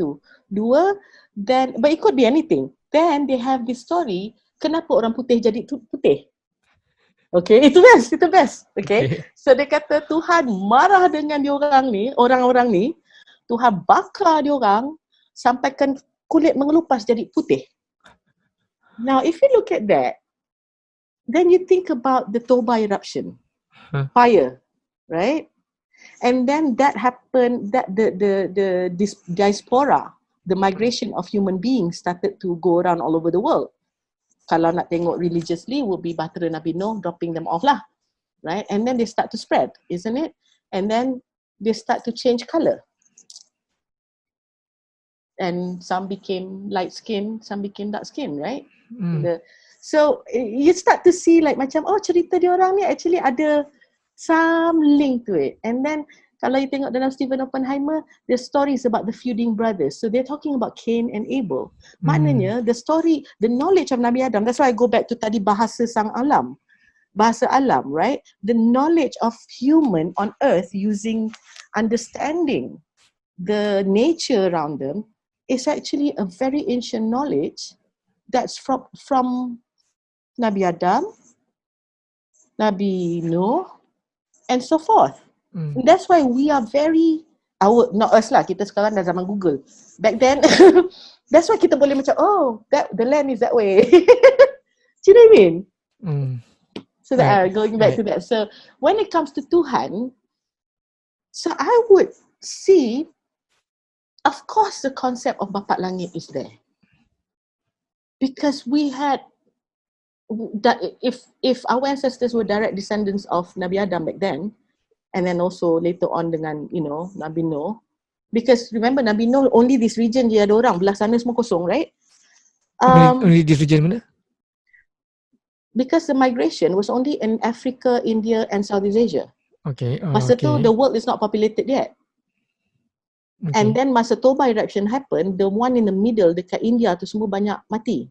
2, then, but it could be anything. Then they have this story, kenapa orang putih jadi putih? Okay, itu best. Okay. So dia kata Tuhan marah dengan diorang ni, orang-orang ni, Tuhan bakar diorang sampaikan kulit mengelupas jadi putih. Now, if you look at that, then you think about the Toba eruption, fire, right? And then that happened, that this diaspora, the migration of human beings started to go around all over the world. Kalau nak tengok religiously, would be Bahtera Nabi Nuh dropping them off lah, right? And then they start to spread, isn't it? And then they start to change color. And some became light skin, some became dark skin, right? So you start to see like macam, oh cerita diorang ni actually ada some link to it. And then kalau you tengok dalam Stephen Oppenheimer, the story is about the feuding brothers. So they're talking about Cain and Abel. Maknanya the story, the knowledge of Nabi Adam, that's why I go back to tadi bahasa alam, right? The knowledge of human on earth using understanding the nature around them is actually a very ancient knowledge that's from Nabi Adam, Nabi Nuh, and so forth. And that's why we are very, not us lah, kita sekarang dah zaman Google. Back then, that's why kita boleh macam, oh, the land is that way. Do you know what I mean? So that, going back to that. So when it comes to Tuhan, so I would see, of course the concept of Bapa Langit is there. Because we had, that if our ancestors were direct descendants of Nabi Adam back then, and then also later on dengan, you know, Nabi Nuh. Because remember, Nabi Nuh, only this region dia ada orang, belah sana semua kosong, right? Only this region mana? Because the migration was only in Africa, India and Southeast Asia. Okay. Masa tu, the world is not populated yet. Okay. And then masa Toba eruption happened, the one in the middle dekat India tu semua banyak mati.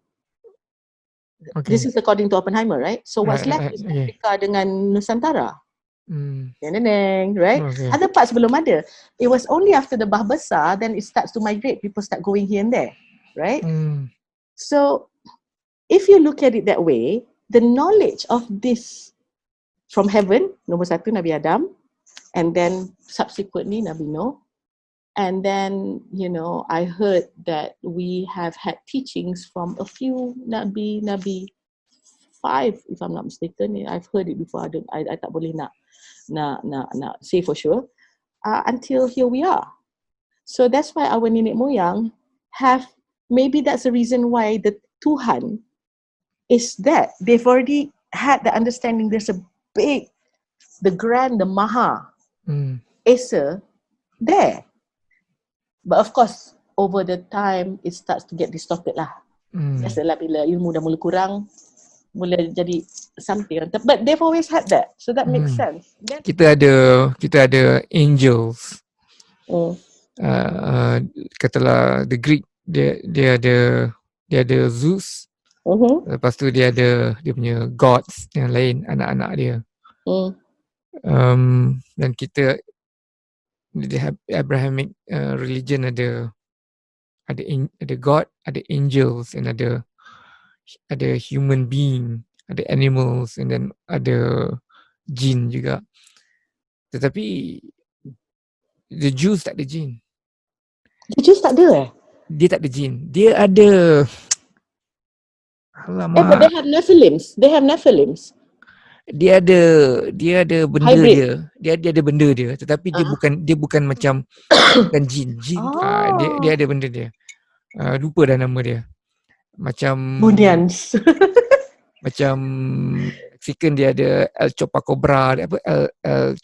Okay. This is according to Oppenheimer, right? So what's left is Africa dengan Nusantara. Right? Okay. Other parts belum ada. It was only after the Bah Besar, then it starts to migrate. People start going here and there, right? So, if you look at it that way, the knowledge of this from heaven, nombor 1 Nabi Adam, and then subsequently Nabi Nuh, and then, you know, I heard that we have had teachings from a few Nabi 5, if I'm not mistaken. I've heard it before. I tak boleh nak say for sure, until here we are. So that's why our nenek moyang maybe that's the reason why the Tuhan is that. They've already had the understanding there's a big, the grand, the Maha Esa there. But of course, over the time, it starts to get distorted lah. Biasalah bila ilmu dah mula kurang, mula jadi something. But they've always had that. So that makes sense. Then, kita ada angels. Katalah the Greek, dia ada Zeus. Lepas tu dia ada dia punya gods yang lain, anak-anak dia. Dan kita di Abrahamic religion ada God, ada angels, and ada human being, ada animals, and then ada jin juga. Tetapi the Jews tak ada jin. The Jews tak ada Dia tak ada jin. Dia ada but they have Nephilims. Dia ada benda hybrid. Dia ada benda dia, tetapi dia bukan macam bukan jin. Dia ada benda dia. Lupa dah nama dia. Macam Bunians. Macam Mexican dia ada El Chupacabra, El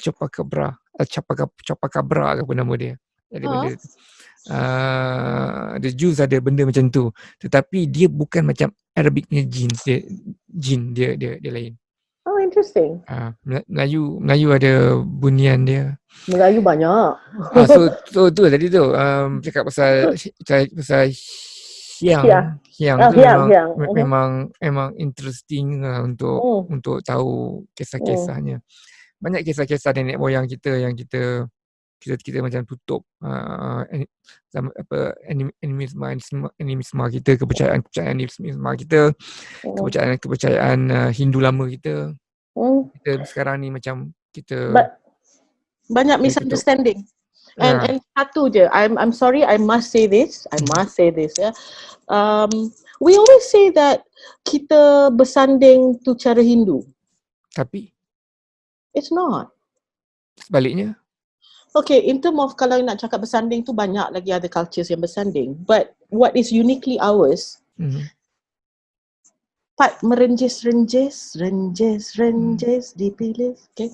Chupacabra ke apa nama dia. Ada benda tu. The Jews ada benda macam tu, tetapi dia bukan macam Arabicnya jin dia lain. Oh, interesting. Melayu ada bunian dia. Melayu banyak. So tu tadi tu cakap pasal Hiang tu memang interesting untuk tahu kisah-kisahnya. Banyak kisah-kisah nenek moyang kita yang kita macam tutup animisme kita, kepercayaan animisme kita, kepercayaan Hindu lama kita. Kita sekarang ni macam kita banyak misunderstanding. And satu je, I'm sorry, I must say this ya. We always say that kita bersanding tu cara Hindu. Tapi it's not. Sebaliknya. Okay, in term of kalau nak cakap bersanding tu banyak lagi ada cultures yang bersanding. But what is uniquely ours, part merenjes dipilih, okay.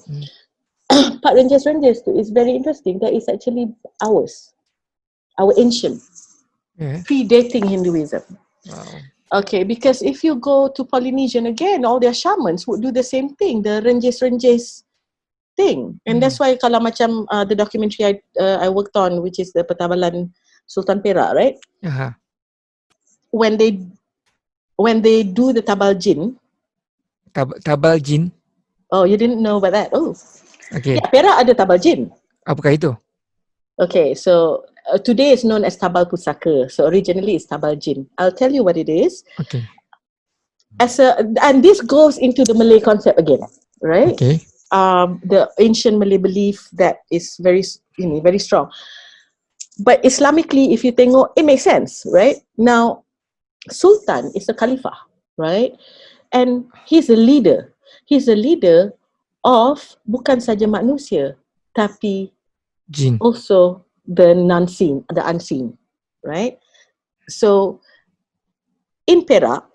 Part renjes tu is very interesting. That is actually ours, our ancient, predating Hinduism. Wow. Okay, because if you go to Polynesian again, all their shamans would do the same thing, the renjes thing. And that's why kalau macam the documentary I worked on, which is the Perbualan Sultan Perak, right? When they do the Tabal Jin. Tabal Jin? Oh, you didn't know about that? Oh. Okay. Yeah, Perak ada Tabal Jin. Apakah itu? Okay, so today is known as Tabal Pusaka. So originally it's Tabal Jin. I'll tell you what it is. Okay. And this goes into the Malay concept again, right? Okay. The ancient Malay belief that is very strong. But Islamically, if you tengok, it makes sense, right? Now, Sultan is a Khalifah, right? And he's a leader. He's a leader of bukan saja manusia, tapi jin. Also the unseen, right? So, in Perak,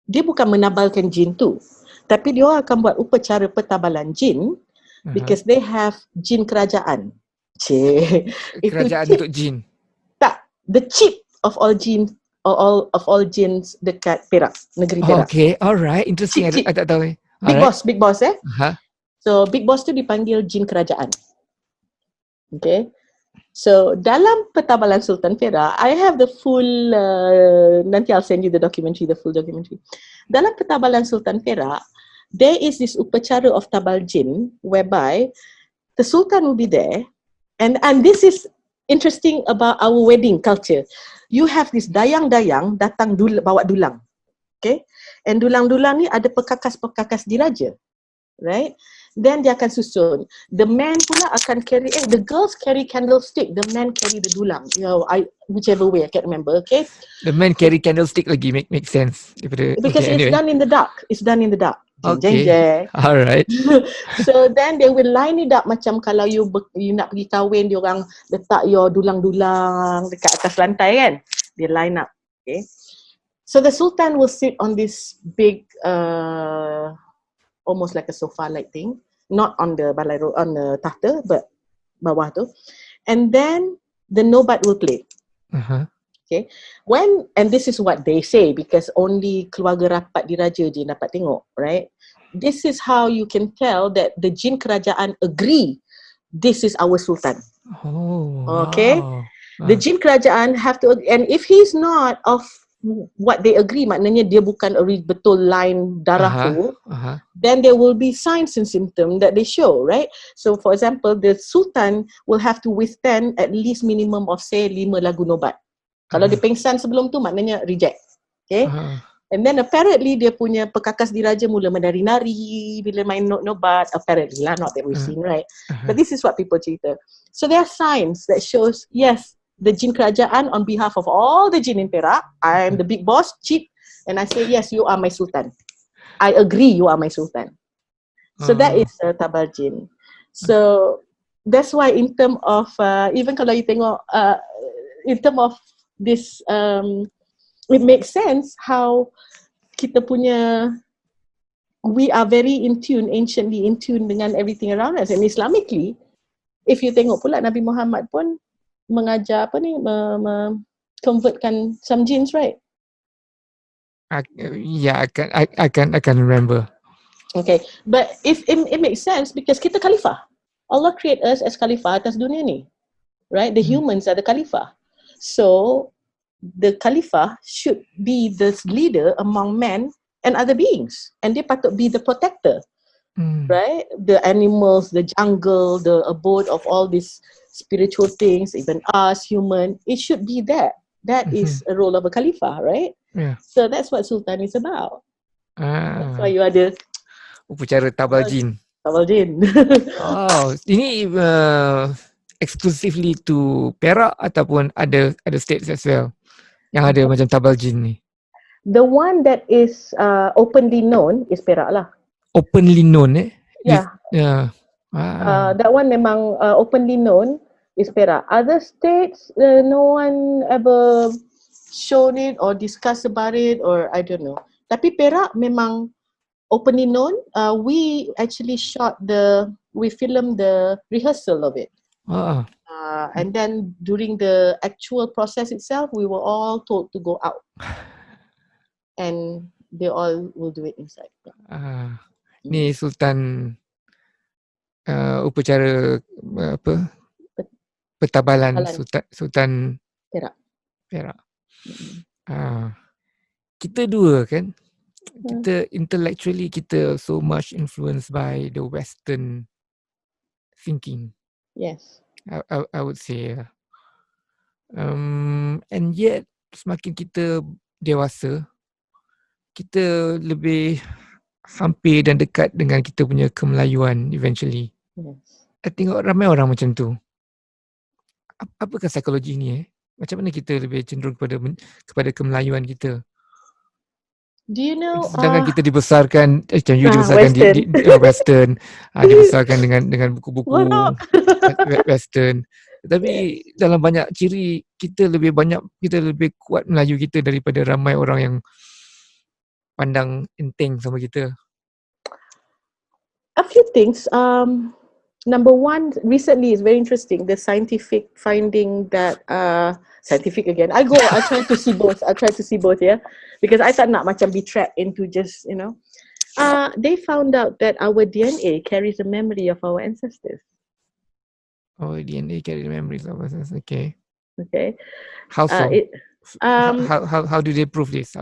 dia bukan menabalkan jin tu, tapi dia akan buat upacara pertabalan jin because they have jin kerajaan. Kerajaan untuk jin. Tak, the chief of all jin, of all jins dekat Perak, negeri Perak. Okay, alright, interesting. I tak tahu. Big boss So big boss tu dipanggil jin kerajaan. Okay. So dalam Pertabalan Sultan Perak, I have the full nanti I'll send you the full documentary. Dalam Pertabalan Sultan Perak, there is this upacara of Tabal Jin whereby the Sultan will be there, and this is interesting about our wedding culture. You have this dayang-dayang datang bawa dulang. Okay? And dulang-dulang ni ada perkakas-perkakas diraja. Right? Then dia akan susun. The man pula akan carry, the girls carry candlestick, the man carry the dulang. Whichever way, I can't remember, okay? The man carry candlestick lagi make sense. Because it's done in the dark. Okay. Alright. So then they will line it up macam kalau you nak pergi kahwin, dia orang letak your dulang-dulang dekat atas lantai kan? They line up, okay? So the Sultan will sit on this big, almost like a sofa-like thing, not on the balai on the tahta, but bawah tu. And then the nobat will play. Okay. And this is what they say, because only keluarga rapat diraja je dapat tengok, right? This is how you can tell that the jin kerajaan agree this is our Sultan. Okay. Wow. The jin kerajaan have to, and if he's not of what they agree, maknanya dia bukan betul line darah tu, then there will be signs and symptoms that they show, right? So for example, the Sultan will have to withstand at least minimum of say 5 lagu nobat. Kalau dia pengsan sebelum tu, maknanya reject. Okay. And then apparently dia punya pekakas diraja mula menari-nari bila main nobat. Apparently lah, not that we've seen, right? But this is what people cerita. So there are signs that shows, yes, the jin kerajaan on behalf of all the jin in Perak, I am the big boss, chief, and I say, yes, you are my Sultan. I agree you are my Sultan. So that is Tabal Jin. So that's why in term of, even kalau you tengok, in term of this, it makes sense how kita punya, we are very in tune, anciently in tune dengan everything around us. And Islamically, if you tengok pula Nabi Muhammad pun mengajar apa ni, convertkan some jinns, right? Yeah, I can remember. Okay, but if it makes sense because kita khalifah. Allah create us as khalifah atas dunia ni, right? The humans are the khalifah. So the khalifah should be the leader among men and other beings, and dia patut be the protector, right? The animals, the jungle, the abode of all these spiritual things, even us human, it should be that. That is a role of a khalifah, right? Yeah. So that's what Sultan is about. That's why you ada Upacara Tabal Jin. Tabal Jin. Oh, ini exclusively to Perak ataupun ada states as well yang ada macam Tabal Jin ni? The one that is openly known is Perak lah. Openly known Yeah. That one memang openly known is Perak. Other states, no one ever shown it or discussed about it, or I don't know. Tapi Perak memang openly known. We actually we filmed the rehearsal of it. And then during the actual process itself, we were all told to go out. And they all will do it inside. Ni Sultan upacara apa? Pertabalan Sultan Perak. Kita dua kan, kita intellectually kita so much influenced by the Western thinking. Yes. I would say. And yet semakin kita dewasa, kita lebih hampir dan dekat dengan kita punya kemelayuan eventually. Yes. I tengok ramai orang macam tu. Apakah psikologi ni? Macam mana kita lebih cenderung kepada kemelayuan kita? Do you know? Sedangkan kita dibesarkan, macam you dibesarkan di Western, dibesarkan dengan buku-buku Western. Tapi dalam banyak ciri kita lebih kuat Melayu kita daripada ramai orang yang pandang enteng sama kita. A few things. Number one, recently is very interesting. The scientific finding that scientific again. I try to see both. Yeah, because I tak nak macam be trapped into just they found out that our DNA carries a memory of our ancestors. Oh, DNA carries memories of us. Okay. Okay. How so? How do they prove this?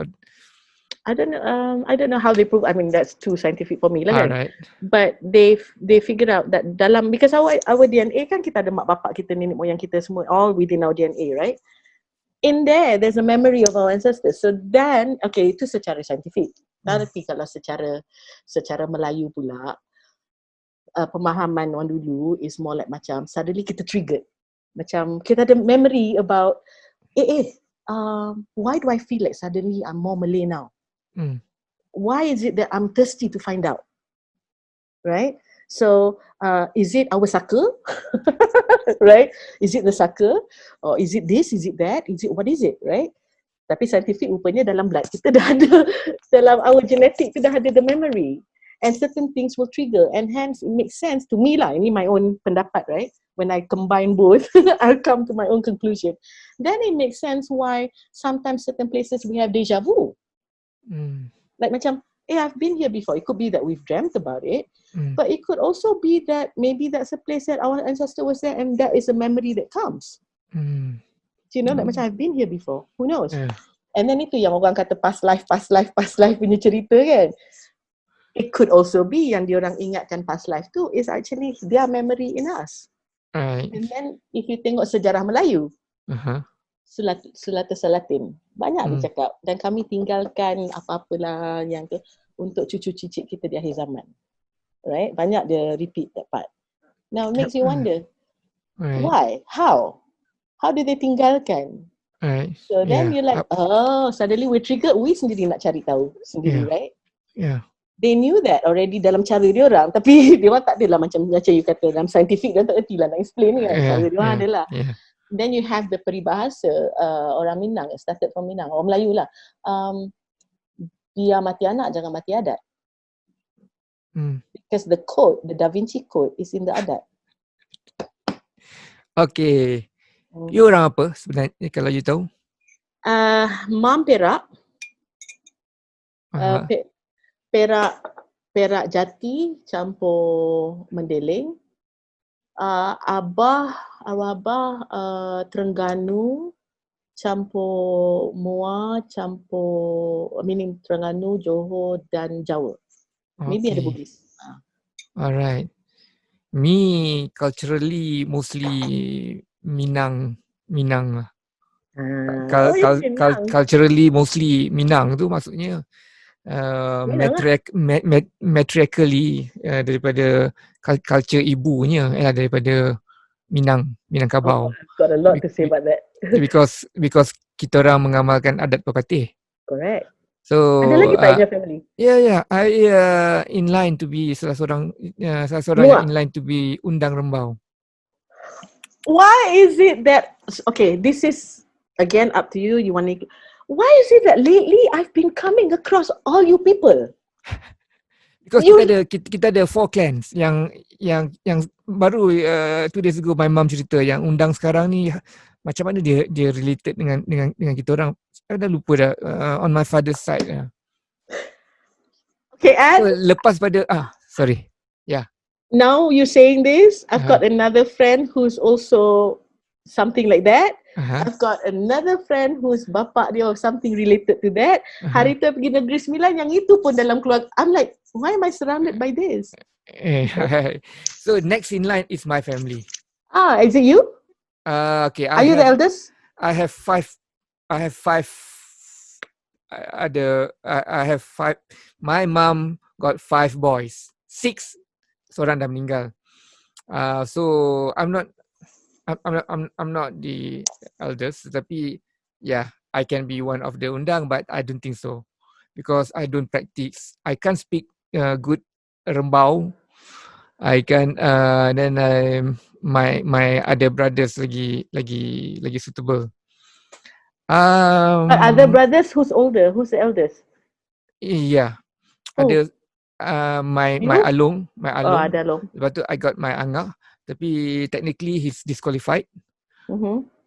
I don't know how they prove. I mean, that's too scientific for me lah. Right. But they figured out that because our DNA kan kita ada mak bapak kita, nenek moyang kita semua all within our DNA, right? In there's a memory of our ancestors. So then, okay, itu secara scientific. Tapi kalau secara Melayu pula, pemahaman orang dulu is more like macam suddenly kita triggered. Macam kita ada memory about why do I feel like suddenly I'm more Malay now? Why is it that I'm thirsty to find out? Right? So, is it our saka? Right? Is it the saka? Or is it this? Is it that? What is it? Right? Tapi scientific rupanya dalam blood kita dah ada, dalam our genetic kita dah ada the memory. And certain things will trigger, and hence it makes sense to me lah. Ini my own pendapat, right? When I combine both, I'll come to my own conclusion. Then it makes sense why sometimes certain places we have deja vu. Like macam, I've been here before. It could be that we've dreamt about it, but it could also be that maybe that's a place that our ancestor was there, and that is a memory that comes. You know, like macam I've been here before. Who knows? And then itu yang orang kata past life punya cerita kan. It could also be yang diorang ingatkan past life tu is actually their memory in us. Right. And then if you tengok sejarah Melayu, Sulatan banyak dicakap, dan kami tinggalkan apa-apalah yang tu untuk cucu-cicit kita di akhir zaman. Right? Banyak dia repeat that part. Now it makes you wonder, why? How did they tinggalkan? Right. So then you're like, suddenly we're triggered, we sendiri nak cari tahu sendiri, right? Yeah. They knew that already dalam cara dia orang, tapi dia orang tak adalah macam you kata dalam scientific dia tak erti lah nak explain kan. Cara dia orang adalah. Then you have the peribahasa orang Minang, started from Minang, orang Melayu lah. Biar mati anak, jangan mati adat. Because the code, the Da Vinci Code is in the adat. Okay. You orang apa sebenarnya kalau you tahu? Mom Perak. Perak Jati campur Mendeling. Arwah Abah Terengganu campur Muar campur meaning Terengganu, Johor dan Jawa. Maybe ada Bugis. Alright. Me culturally mostly Minang lah. Culturally mostly Minang tu maksudnya matriarchally daripada culture ibunya daripada Minangkabau. Got a lot to say about that. because kita orang mengamalkan adat pepatih. Correct. So ada lagi tak in your family? Yeah. I in line to be salah seorang yang in line to be undang rembau. Why is it that, okay, this is again up to you, why is it that lately I've been coming across all you people? Because kita ada 4 clans yang baru 2 days ago my mom cerita yang undang sekarang ni macam mana dia related dengan kita orang. Saya dah lupa dah on my father's side. Okay, and so, lepas pada sorry. Yeah. Now you're saying this, I've got another friend who's also something like that. I've got another friend who's bapak dia or something related to that. Hari tu pergi Negeri Sembilan, yang itu pun dalam keluarga. I'm like, why am I surrounded by this? So next in line is my family. Is it you? Okay. Are you the eldest? I have five. I have 5. My mom got 5 boys. 6 seorang dah meninggal. So I'm not the eldest, tetapi I can be one of the undang, but I don't think so because I don't practice. I can't speak good rembau. I can then my other brothers lagi suitable. Other brothers, who's older? Who's the eldest? Yeah. Ada my along. Ada along. Lepas tu I got my angah, tapi technically he's disqualified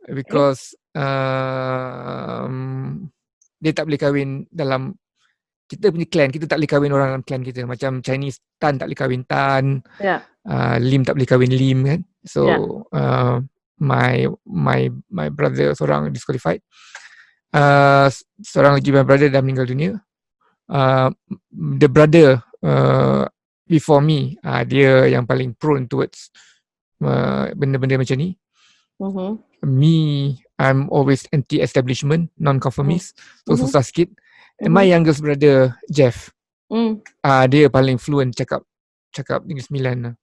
because dia tak boleh kahwin dalam kita punya clan. Kita tak boleh kahwin orang dalam clan kita. Macam Chinese Tan tak boleh kahwin Tan. Lim tak boleh kahwin Lim kan. So my brother seorang disqualified. Seorang lagi my brother dah meninggal dunia. The brother before me, dia yang paling prone towards benda-benda macam ni. Me, I'm always anti-establishment, non-conformist, so susah sikit. And my youngest brother Jeff, dia paling fluent cakap Negeri Sembilan lah.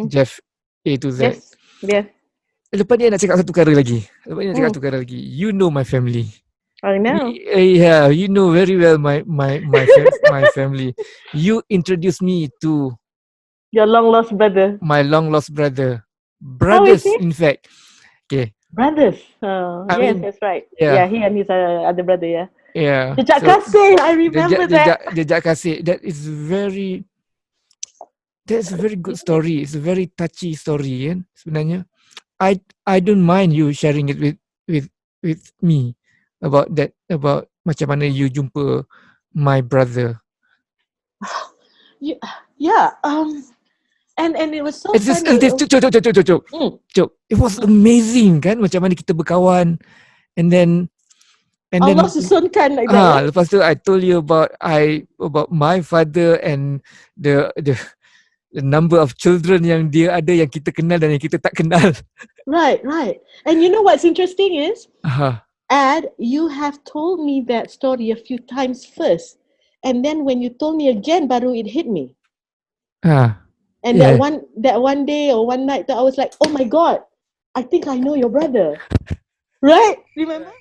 Jeff A to Z. Yes. Lepas dia nak cakap satu perkara lagi. You know my family. I know. Yeah, you know very well my family. You introduced me to your long lost brother. My long lost brother. Brothers, in fact. Okay. Brothers. I Yes, mean, that's right. yeah. Yeah, he and his other brother. Yeah. Yeah. Jejak So kasih. I remember that. Jejak Kasih, that's a very good story. It's a very touchy story kan sebenarnya. I don't mind you sharing it with me about that, about macam mana you jumpa my brother. Yeah. And it was so It's just funny. Cuk. It was amazing kan macam mana kita berkawan, and then Allah susunkan like that. lepas tu I told you about my father and the number of children yang dia ada, yang kita kenal dan yang kita tak kenal. Right. And you know what's interesting is, Ad, you have told me that story a few times first, and then when you told me again, baru it hit me. And that one day or one night, I was like, oh my God, I think I know your brother. Right? Remember?